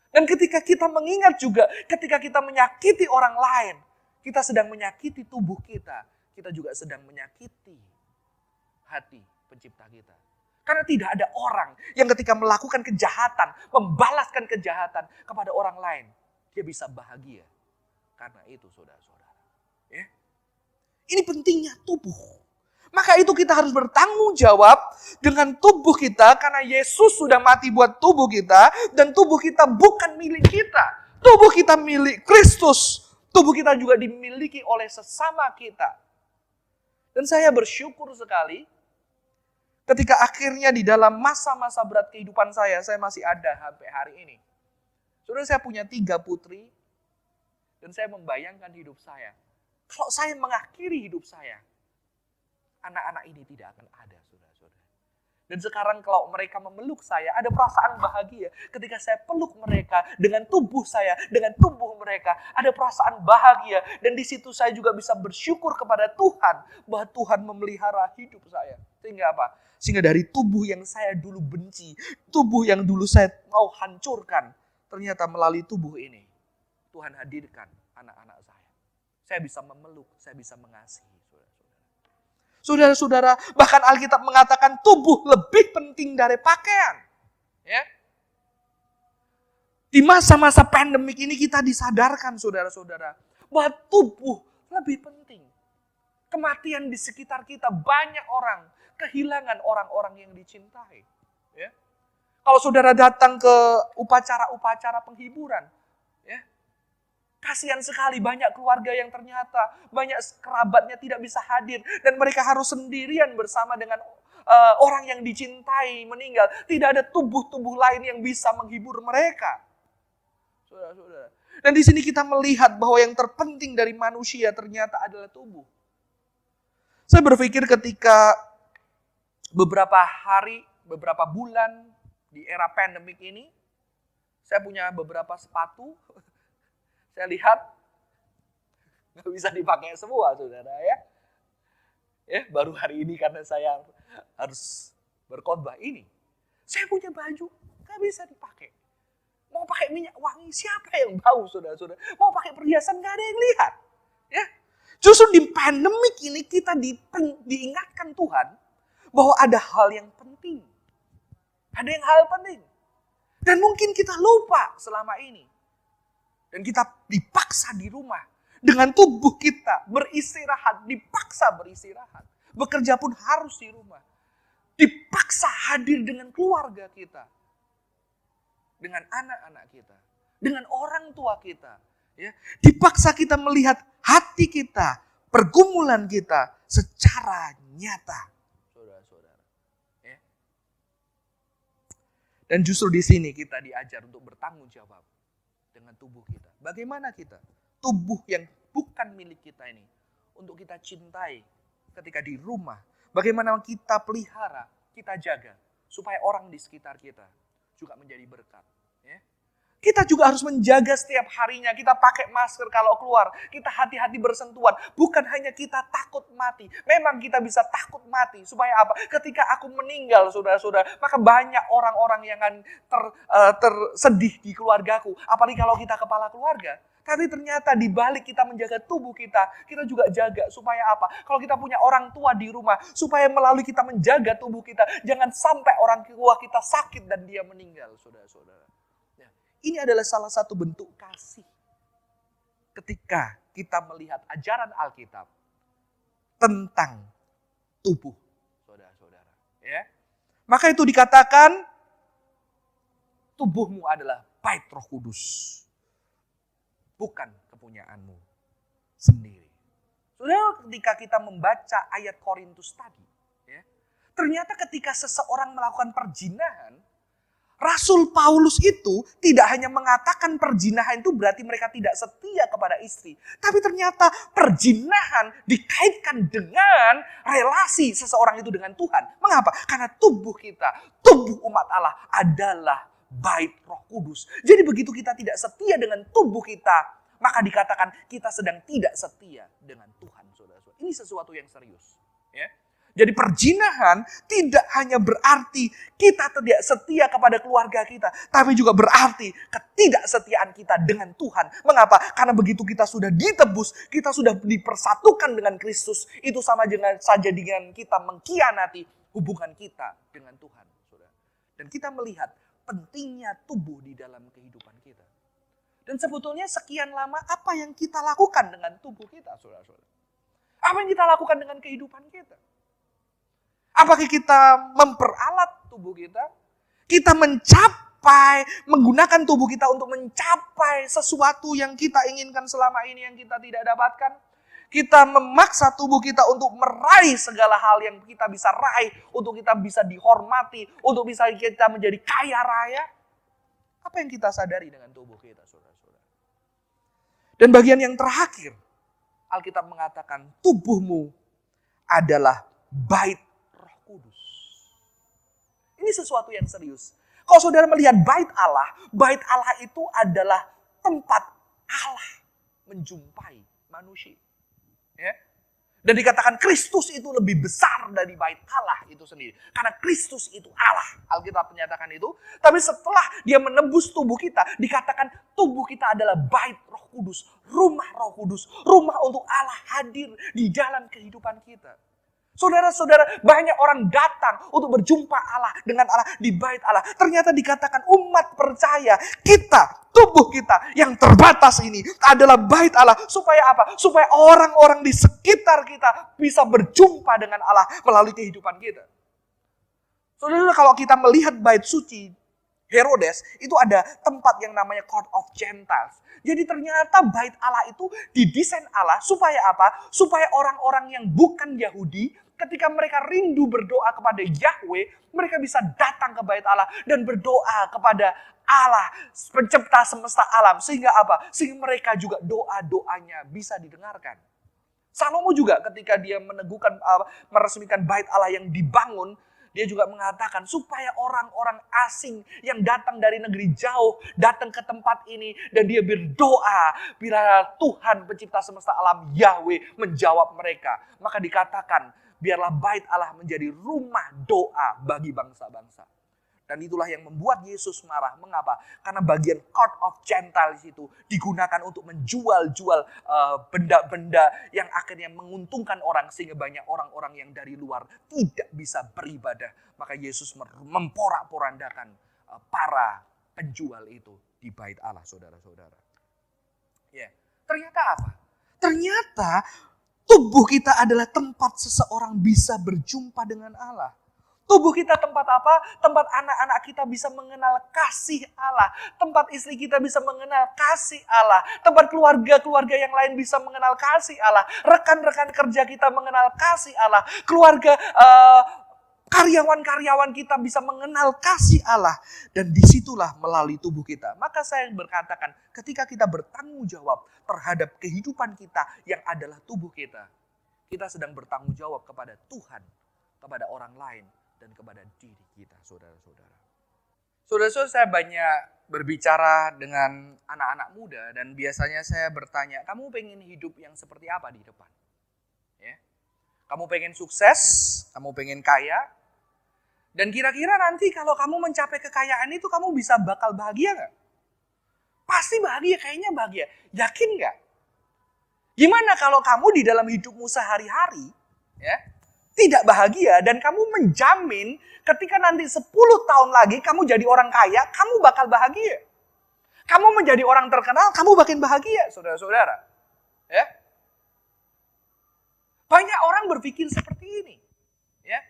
Dan ketika kita mengingat juga, ketika kita menyakiti orang lain, kita sedang menyakiti tubuh kita. Kita juga sedang menyakiti hati pencipta kita. Karena tidak ada orang yang ketika melakukan kejahatan, membalaskan kejahatan kepada orang lain, dia bisa bahagia. Karena itu saudara-saudara. Ya. Ini pentingnya tubuh. Maka itu kita harus bertanggung jawab dengan tubuh kita. Karena Yesus sudah mati buat tubuh kita. Dan tubuh kita bukan milik kita. Tubuh kita milik Kristus. Tubuh kita juga dimiliki oleh sesama kita. Dan saya bersyukur sekali ketika akhirnya di dalam masa-masa berat kehidupan saya masih ada sampai hari ini. Saudara, saya punya 3 putri dan saya membayangkan hidup saya. Kalau saya mengakhiri hidup saya, anak-anak ini tidak akan ada, saudara-saudara. Dan sekarang kalau mereka memeluk saya, ada perasaan bahagia. Ketika saya peluk mereka dengan tubuh saya, dengan tubuh mereka, ada perasaan bahagia. Dan di situ saya juga bisa bersyukur kepada Tuhan, bahwa Tuhan memelihara hidup saya. Sehingga apa? Sehingga dari tubuh yang saya dulu benci, tubuh yang dulu saya mau hancurkan, ternyata melalui tubuh ini, Tuhan hadirkan anak-anak saya. Saya bisa memeluk, saya bisa mengasihi. Saudara-saudara, bahkan Alkitab mengatakan tubuh lebih penting dari pakaian. Ya. Di masa-masa pandemik ini kita disadarkan saudara-saudara, bahwa tubuh lebih penting. Kematian di sekitar kita, banyak orang kehilangan orang-orang yang dicintai. Ya. Kalau saudara datang ke upacara-upacara penghiburan, ya, kasihan sekali banyak keluarga yang ternyata banyak kerabatnya tidak bisa hadir. Dan mereka harus sendirian bersama dengan orang yang dicintai meninggal. Tidak ada tubuh-tubuh lain yang bisa menghibur mereka. Saudara-saudara. Dan di sini kita melihat bahwa yang terpenting dari manusia ternyata adalah tubuh. Saya berpikir ketika beberapa hari, beberapa bulan di era pandemik ini, saya punya beberapa sepatu. Saya lihat nggak bisa dipakai semua, saudara ya. Ya, baru hari ini karena saya harus berkhotbah ini, saya punya baju nggak bisa dipakai. Mau pakai minyak wangi, siapa yang bau, saudara-saudara? Mau pakai perhiasan, nggak ada yang lihat. Ya, justru di pandemik ini kita diingatkan Tuhan bahwa ada hal yang penting, ada yang hal penting, dan mungkin kita lupa selama ini. Dan kita dipaksa di rumah. Dengan tubuh kita beristirahat. Dipaksa beristirahat. Bekerja pun harus di rumah. Dipaksa hadir dengan keluarga kita. dengan anak-anak kita, dengan orang tua kita. Ya, dipaksa kita melihat hati kita, pergumulan kita secara nyata. Saudara-saudara. Ya. Dan justru di sini kita diajar untuk bertanggung jawab dengan tubuh kita. Bagaimana kita? Tubuh yang bukan milik kita ini untuk kita cintai ketika di rumah. Bagaimana kita pelihara, kita jaga supaya orang di sekitar kita juga menjadi berkat. Ya. Kita juga harus menjaga setiap harinya. Kita pakai masker kalau keluar. Kita hati-hati bersentuhan. Bukan hanya kita takut mati. Memang kita bisa takut mati. Supaya apa? Ketika aku meninggal, saudara-saudara, maka banyak orang-orang yang akan tersedih di keluargaku. Apalagi kalau kita kepala keluarga. Tapi ternyata di balik kita menjaga tubuh kita juga jaga supaya apa? Kalau kita punya orang tua di rumah, supaya melalui kita menjaga tubuh kita, jangan sampai orang tua kita sakit dan dia meninggal, saudara-saudara. Ya. Ini adalah salah satu bentuk kasih. Ketika kita melihat ajaran Alkitab tentang tubuh, saudara-saudara. Ya. Maka itu dikatakan, tubuhmu adalah bait Roh Kudus. Bukan kepunyaanmu sendiri. Saudara, ketika kita membaca ayat Korintus tadi, ya, ternyata ketika seseorang melakukan perzinahan, Rasul Paulus itu tidak hanya mengatakan perzinahan itu berarti mereka tidak setia kepada istri. Tapi ternyata perzinahan dikaitkan dengan relasi seseorang itu dengan Tuhan. Mengapa? Karena tubuh kita, tubuh umat Allah adalah bait Roh Kudus. Jadi begitu kita tidak setia dengan tubuh kita, maka dikatakan kita sedang tidak setia dengan Tuhan, saudara-saudara. Ini sesuatu yang serius. Ya. Jadi perzinahan tidak hanya berarti kita tidak setia kepada keluarga kita, tapi juga berarti ketidaksetiaan kita dengan Tuhan. Mengapa? Karena begitu kita sudah ditebus, kita sudah dipersatukan dengan Kristus, itu sama saja dengan kita mengkhianati hubungan kita dengan Tuhan, saudara. Dan kita melihat pentingnya tubuh di dalam kehidupan kita. Dan sebetulnya sekian lama apa yang kita lakukan dengan tubuh kita, saudara-saudara? Apa yang kita lakukan dengan kehidupan kita? Apakah kita memperalat tubuh kita? Kita menggunakan tubuh kita untuk mencapai sesuatu yang kita inginkan selama ini yang kita tidak dapatkan? Kita memaksa tubuh kita untuk meraih segala hal yang kita bisa raih, untuk kita bisa dihormati, untuk bisa kita menjadi kaya raya. Apa yang kita sadari dengan tubuh kita, saudara-saudara? Dan bagian yang terakhir, Alkitab mengatakan tubuhmu adalah bait Roh Kudus. Ini sesuatu yang serius. Kalau saudara melihat bait Allah itu adalah tempat Allah menjumpai manusia. Ya. Dan dikatakan Kristus itu lebih besar dari bait Allah itu sendiri. Karena Kristus itu Allah. Alkitab menyatakan itu. Tapi setelah dia menebus tubuh kita, dikatakan tubuh kita adalah bait Roh Kudus. Rumah Roh Kudus. Rumah untuk Allah hadir di dalam kehidupan kita. Saudara-saudara, banyak orang datang untuk berjumpa Allah dengan Allah di bait Allah. Ternyata dikatakan umat percaya, kita, tubuh kita yang terbatas ini adalah bait Allah. Supaya apa? Supaya orang-orang di sekitar kita bisa berjumpa dengan Allah melalui kehidupan kita. Saudara, kalau kita melihat bait suci Herodes, itu ada tempat yang namanya Court of Gentiles. Jadi ternyata bait Allah itu didesain Allah supaya apa? Supaya orang-orang yang bukan Yahudi, ketika mereka rindu berdoa kepada Yahweh, mereka bisa datang ke bait Allah dan berdoa kepada Allah, pencipta semesta alam. Sehingga apa? Sehingga mereka juga doa-doanya bisa didengarkan. Salomo juga ketika dia meresmikan bait Allah yang dibangun, dia juga mengatakan supaya orang-orang asing yang datang dari negeri jauh datang ke tempat ini dan dia berdoa bila Tuhan pencipta semesta alam Yahweh menjawab mereka. Maka dikatakan biarlah bait Allah menjadi rumah doa bagi bangsa-bangsa. Dan itulah yang membuat Yesus marah. Mengapa? Karena bagian Court of Gentiles itu digunakan untuk menjual-jual benda-benda yang akhirnya menguntungkan orang. Sehingga banyak orang-orang yang dari luar tidak bisa beribadah. Maka Yesus memporak-porandakan para penjual itu di bait Allah, saudara-saudara. Ya, ternyata apa? Ternyata tubuh kita adalah tempat seseorang bisa berjumpa dengan Allah. Tubuh kita tempat apa? Tempat anak-anak kita bisa mengenal kasih Allah. Tempat istri kita bisa mengenal kasih Allah. Tempat keluarga-keluarga yang lain bisa mengenal kasih Allah. Rekan-rekan kerja kita mengenal kasih Allah. Keluarga karyawan-karyawan kita bisa mengenal kasih Allah. Dan disitulah melalui tubuh kita. Maka saya berkatakan, ketika kita bertanggung jawab terhadap kehidupan kita yang adalah tubuh kita, kita sedang bertanggung jawab kepada Tuhan, kepada orang lain, dan kepada diri kita, saudara-saudara. Saudara-saudara, saya banyak berbicara dengan anak-anak muda dan biasanya saya bertanya, kamu pengen hidup yang seperti apa di depan? Ya. Kamu pengen sukses, kamu pengen kaya, dan kira-kira nanti kalau kamu mencapai kekayaan itu, kamu bakal bahagia nggak? Pasti bahagia, kayaknya bahagia. Yakin nggak? Gimana kalau kamu di dalam hidupmu sehari-hari, ya, tidak bahagia dan kamu menjamin ketika nanti 10 tahun lagi kamu jadi orang kaya, kamu bakal bahagia. Kamu menjadi orang terkenal, kamu makin bahagia, saudara-saudara. Ya. Banyak orang berpikir seperti ini. Ya.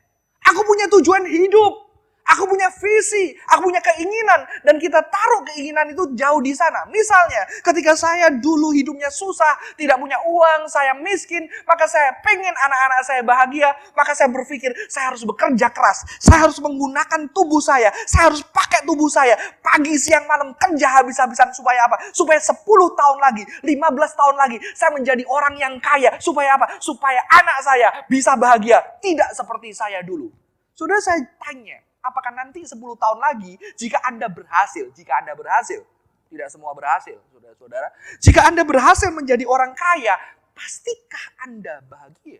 Aku punya tujuan hidup. Aku punya visi, aku punya keinginan, dan kita taruh keinginan itu jauh di sana. Misalnya, ketika saya dulu hidupnya susah, tidak punya uang, saya miskin, maka saya pengen anak-anak saya bahagia, maka saya berpikir, saya harus bekerja keras, saya harus menggunakan tubuh saya harus pakai tubuh saya, pagi, siang, malam, kerja habis-habisan, supaya apa? Supaya 10 tahun lagi, 15 tahun lagi, saya menjadi orang yang kaya, supaya apa? Supaya anak saya bisa bahagia, tidak seperti saya dulu. Sudah saya tanya, apakah nanti 10 tahun lagi jika Anda berhasil, tidak semua berhasil, saudara-saudara. Jika Anda berhasil menjadi orang kaya, pastikah Anda bahagia?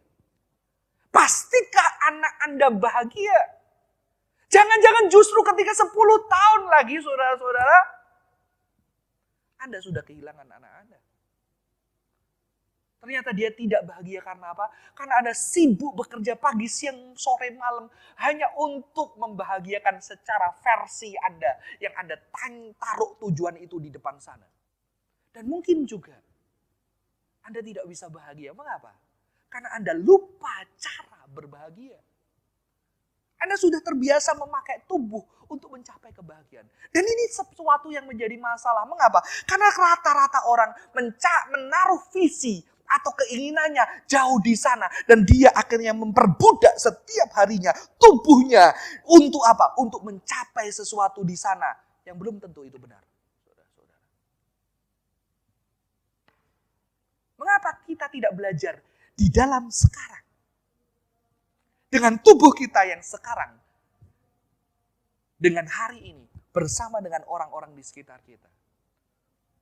Pastikah anak Anda bahagia? Jangan-jangan justru ketika 10 tahun lagi, saudara-saudara, Anda sudah kehilangan anak Anda. Ternyata dia tidak bahagia karena apa? Karena Anda sibuk bekerja pagi, siang, sore, malam. Hanya untuk membahagiakan secara versi Anda. Yang Anda taruh tujuan itu di depan sana. Dan mungkin juga Anda tidak bisa bahagia. Mengapa? Karena Anda lupa cara berbahagia. Anda sudah terbiasa memakai tubuh untuk mencapai kebahagiaan. Dan ini sesuatu yang menjadi masalah. Mengapa? Karena rata-rata orang menaruh visi atau keinginannya jauh di sana. Dan dia akhirnya memperbudak setiap harinya tubuhnya. Untuk apa? Untuk mencapai sesuatu di sana yang belum tentu itu benar. Saudara-saudara. Mengapa kita tidak belajar di dalam sekarang? Dengan tubuh kita yang sekarang. Dengan hari ini. Bersama dengan orang-orang di sekitar kita.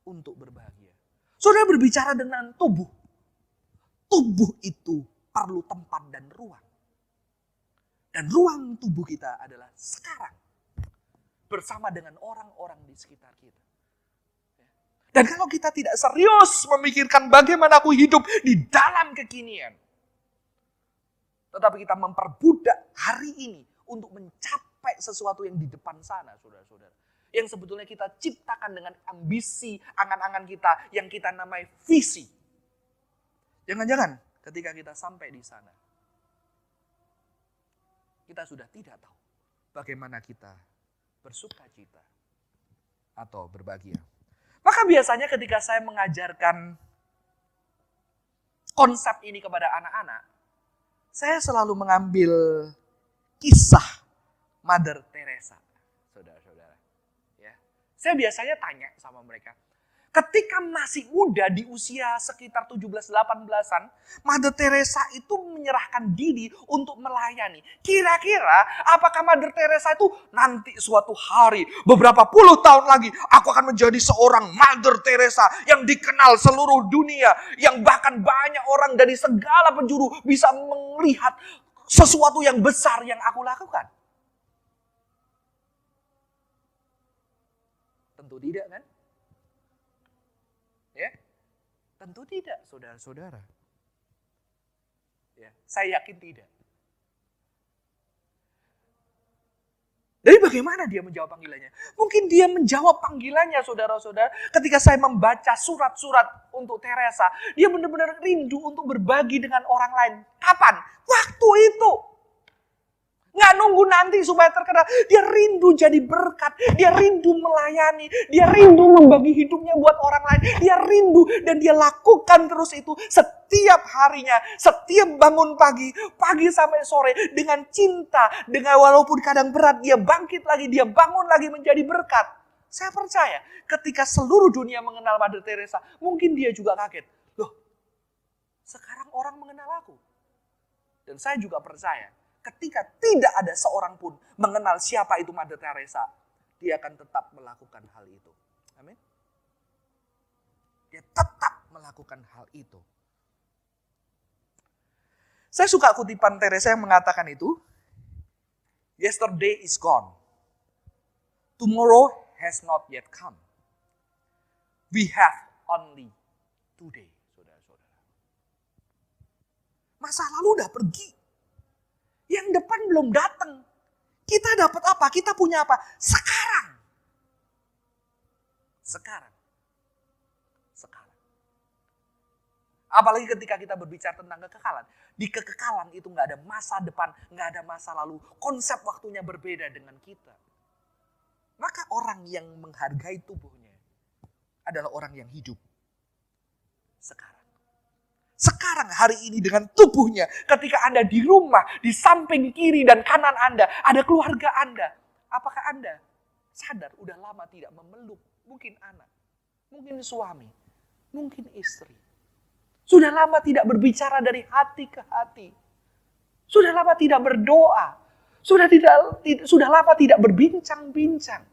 Untuk berbahagia. Saudara berbicara dengan tubuh. Tubuh itu perlu tempat dan ruang. Dan ruang tubuh kita adalah sekarang. Bersama dengan orang-orang di sekitar kita. Dan kalau kita tidak serius memikirkan bagaimana aku hidup di dalam kekinian. Tetapi kita memperbudak hari ini untuk mencapai sesuatu yang di depan sana, saudara-saudara. Yang sebetulnya kita ciptakan dengan ambisi, angan-angan kita yang kita namai visi. Jangan-jangan ketika kita sampai di sana, kita sudah tidak tahu bagaimana kita bersuka cita atau berbahagia. Maka biasanya ketika saya mengajarkan konsep ini kepada anak-anak, saya selalu mengambil kisah Mother Teresa, saudara-saudara. Ya. Saya biasanya tanya sama mereka, ketika masih muda di usia sekitar 17-18an, Mother Teresa itu menyerahkan diri untuk melayani. Kira-kira apakah Mother Teresa itu nanti suatu hari, beberapa puluh tahun lagi, aku akan menjadi seorang Mother Teresa yang dikenal seluruh dunia, yang bahkan banyak orang dari segala penjuru bisa melihat sesuatu yang besar yang aku lakukan? Tentu tidak, kan? Ya, tentu tidak, saudara-saudara. Ya, saya yakin tidak. Jadi bagaimana dia menjawab panggilannya? Mungkin dia menjawab panggilannya, saudara-saudara, ketika saya membaca surat-surat untuk Teresa, dia benar-benar rindu untuk berbagi dengan orang lain. Kapan? Waktu itu. Nggak nunggu nanti supaya terkenal. Dia rindu jadi berkat. Dia rindu melayani. Dia rindu membagi hidupnya buat orang lain. Dia rindu dan dia lakukan terus itu setiap harinya. Setiap bangun pagi. Pagi sampai sore. Dengan cinta. Dengan walaupun kadang berat. Dia bangkit lagi. Dia bangun lagi menjadi berkat. Saya percaya ketika seluruh dunia mengenal Mother Teresa. Mungkin dia juga kaget. Loh, sekarang orang mengenal aku. Dan saya juga percaya. Ketika tidak ada seorang pun mengenal siapa itu Mother Teresa, dia akan tetap melakukan hal itu. Amin. Dia tetap melakukan hal itu. Saya suka kutipan Teresa yang mengatakan itu, yesterday is gone. Tomorrow has not yet come. We have only today. Saudara-saudara. Masa lalu udah pergi. Yang depan belum datang. Kita dapat apa? Kita punya apa? Sekarang. Sekarang. Apalagi ketika kita berbicara tentang kekekalan. Di kekekalan itu nggak ada masa depan, nggak ada masa lalu. Konsep waktunya berbeda dengan kita. Maka orang yang menghargai tubuhnya adalah orang yang hidup sekarang. Sekarang hari ini dengan tubuhnya, ketika Anda di rumah, di samping kiri dan kanan Anda, ada keluarga Anda. Apakah Anda sadar udah lama tidak memeluk mungkin anak, mungkin suami, mungkin istri. Sudah lama tidak berbicara dari hati ke hati. Sudah lama tidak berdoa. Sudah lama tidak berbincang-bincang.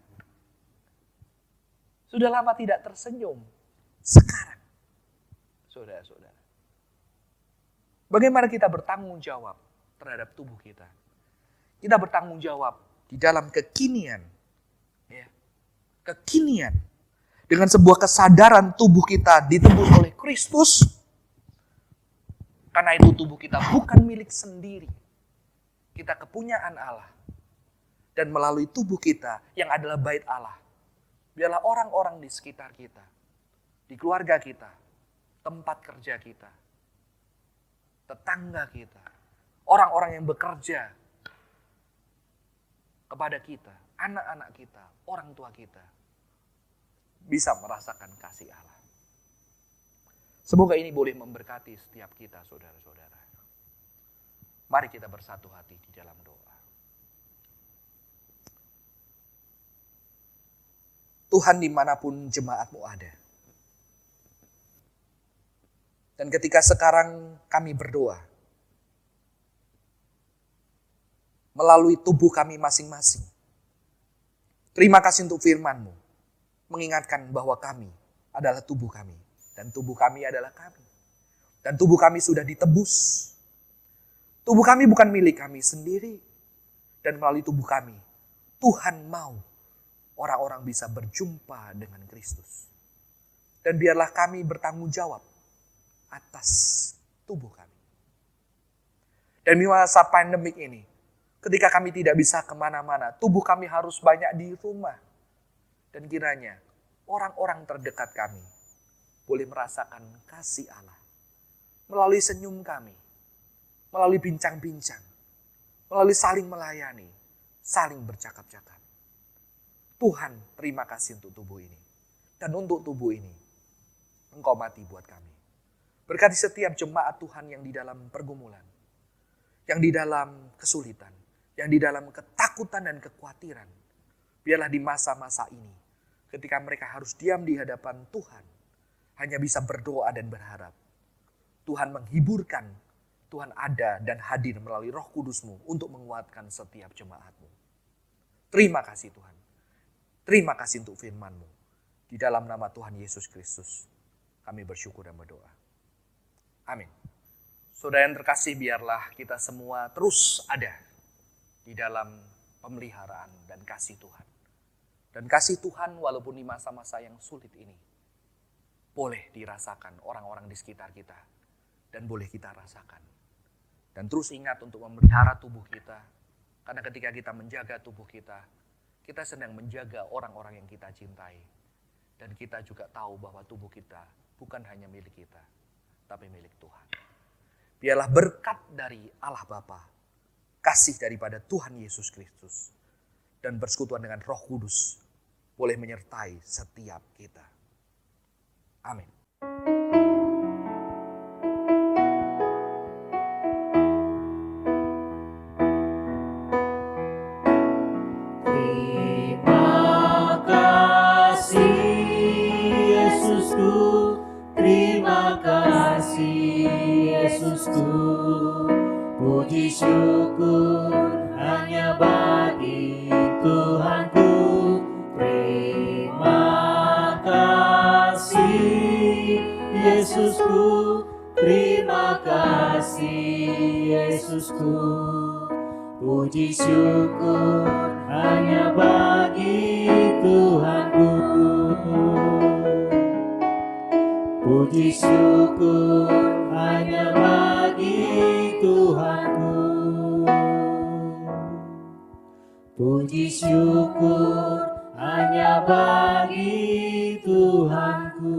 Sudah lama tidak tersenyum. Sekarang, saudara-saudara. Bagaimana kita bertanggung jawab terhadap tubuh kita? Kita bertanggung jawab di dalam kekinian. Ya. Kekinian. Dengan sebuah kesadaran tubuh kita ditebus oleh Kristus. Karena itu tubuh kita bukan milik sendiri. Kita kepunyaan Allah. Dan melalui tubuh kita yang adalah bait Allah. Biarlah orang-orang di sekitar kita. Di keluarga kita. Tempat kerja kita. Tetangga kita, orang-orang yang bekerja kepada kita, anak-anak kita, orang tua kita, bisa merasakan kasih Allah. Semoga ini boleh memberkati setiap kita, saudara-saudara. Mari kita bersatu hati di dalam doa. Tuhan, dimanapun jemaat-Mu ada, dan ketika sekarang kami berdoa, melalui tubuh kami masing-masing, terima kasih untuk firman-Mu, mengingatkan bahwa kami adalah tubuh kami, dan tubuh kami adalah kami. Dan tubuh kami sudah ditebus. Tubuh kami bukan milik kami sendiri. Dan melalui tubuh kami, Tuhan mau orang-orang bisa berjumpa dengan Kristus. Dan biarlah kami bertanggung jawab atas tubuh kami. Dan di masa pandemik ini, ketika kami tidak bisa kemana-mana, tubuh kami harus banyak di rumah. Dan kiranya orang-orang terdekat kami boleh merasakan kasih Allah. Melalui senyum kami, melalui bincang-bincang, melalui saling melayani, saling bercakap-cakap. Tuhan, terima kasih untuk tubuh ini. Dan untuk tubuh ini, Engkau mati buat kami. Berkati setiap jemaat Tuhan yang di dalam pergumulan, yang di dalam kesulitan, yang di dalam ketakutan dan kekhawatiran. Biarlah di masa-masa ini, ketika mereka harus diam di hadapan Tuhan, hanya bisa berdoa dan berharap. Tuhan menghiburkan, Tuhan ada dan hadir melalui Roh Kudus-Mu untuk menguatkan setiap jemaat-Mu. Terima kasih Tuhan. Terima kasih untuk firman-Mu. Di dalam nama Tuhan Yesus Kristus, kami bersyukur dan berdoa. Amin. Saudara yang terkasih, biarlah kita semua terus ada di dalam pemeliharaan dan kasih Tuhan. Dan kasih Tuhan walaupun di masa-masa yang sulit ini, boleh dirasakan orang-orang di sekitar kita. Dan boleh kita rasakan. Dan terus ingat untuk memelihara tubuh kita. Karena ketika kita menjaga tubuh kita, kita sedang menjaga orang-orang yang kita cintai. Dan kita juga tahu bahwa tubuh kita bukan hanya milik kita, tapi milik Tuhan. Biarlah berkat dari Allah Bapa, kasih daripada Tuhan Yesus Kristus dan persekutuan dengan Roh Kudus boleh menyertai setiap kita. Amin. Terima kasih Yesusku, terima kasih Yesusku. Puji syukur hanya bagi Tuhanku. Terima kasih Yesusku, terima kasih Yesusku. Puji syukur hanya bagi Tuhanku. Puji syukur hanya bagi Tuhanku. Puji syukur hanya bagi Tuhanku.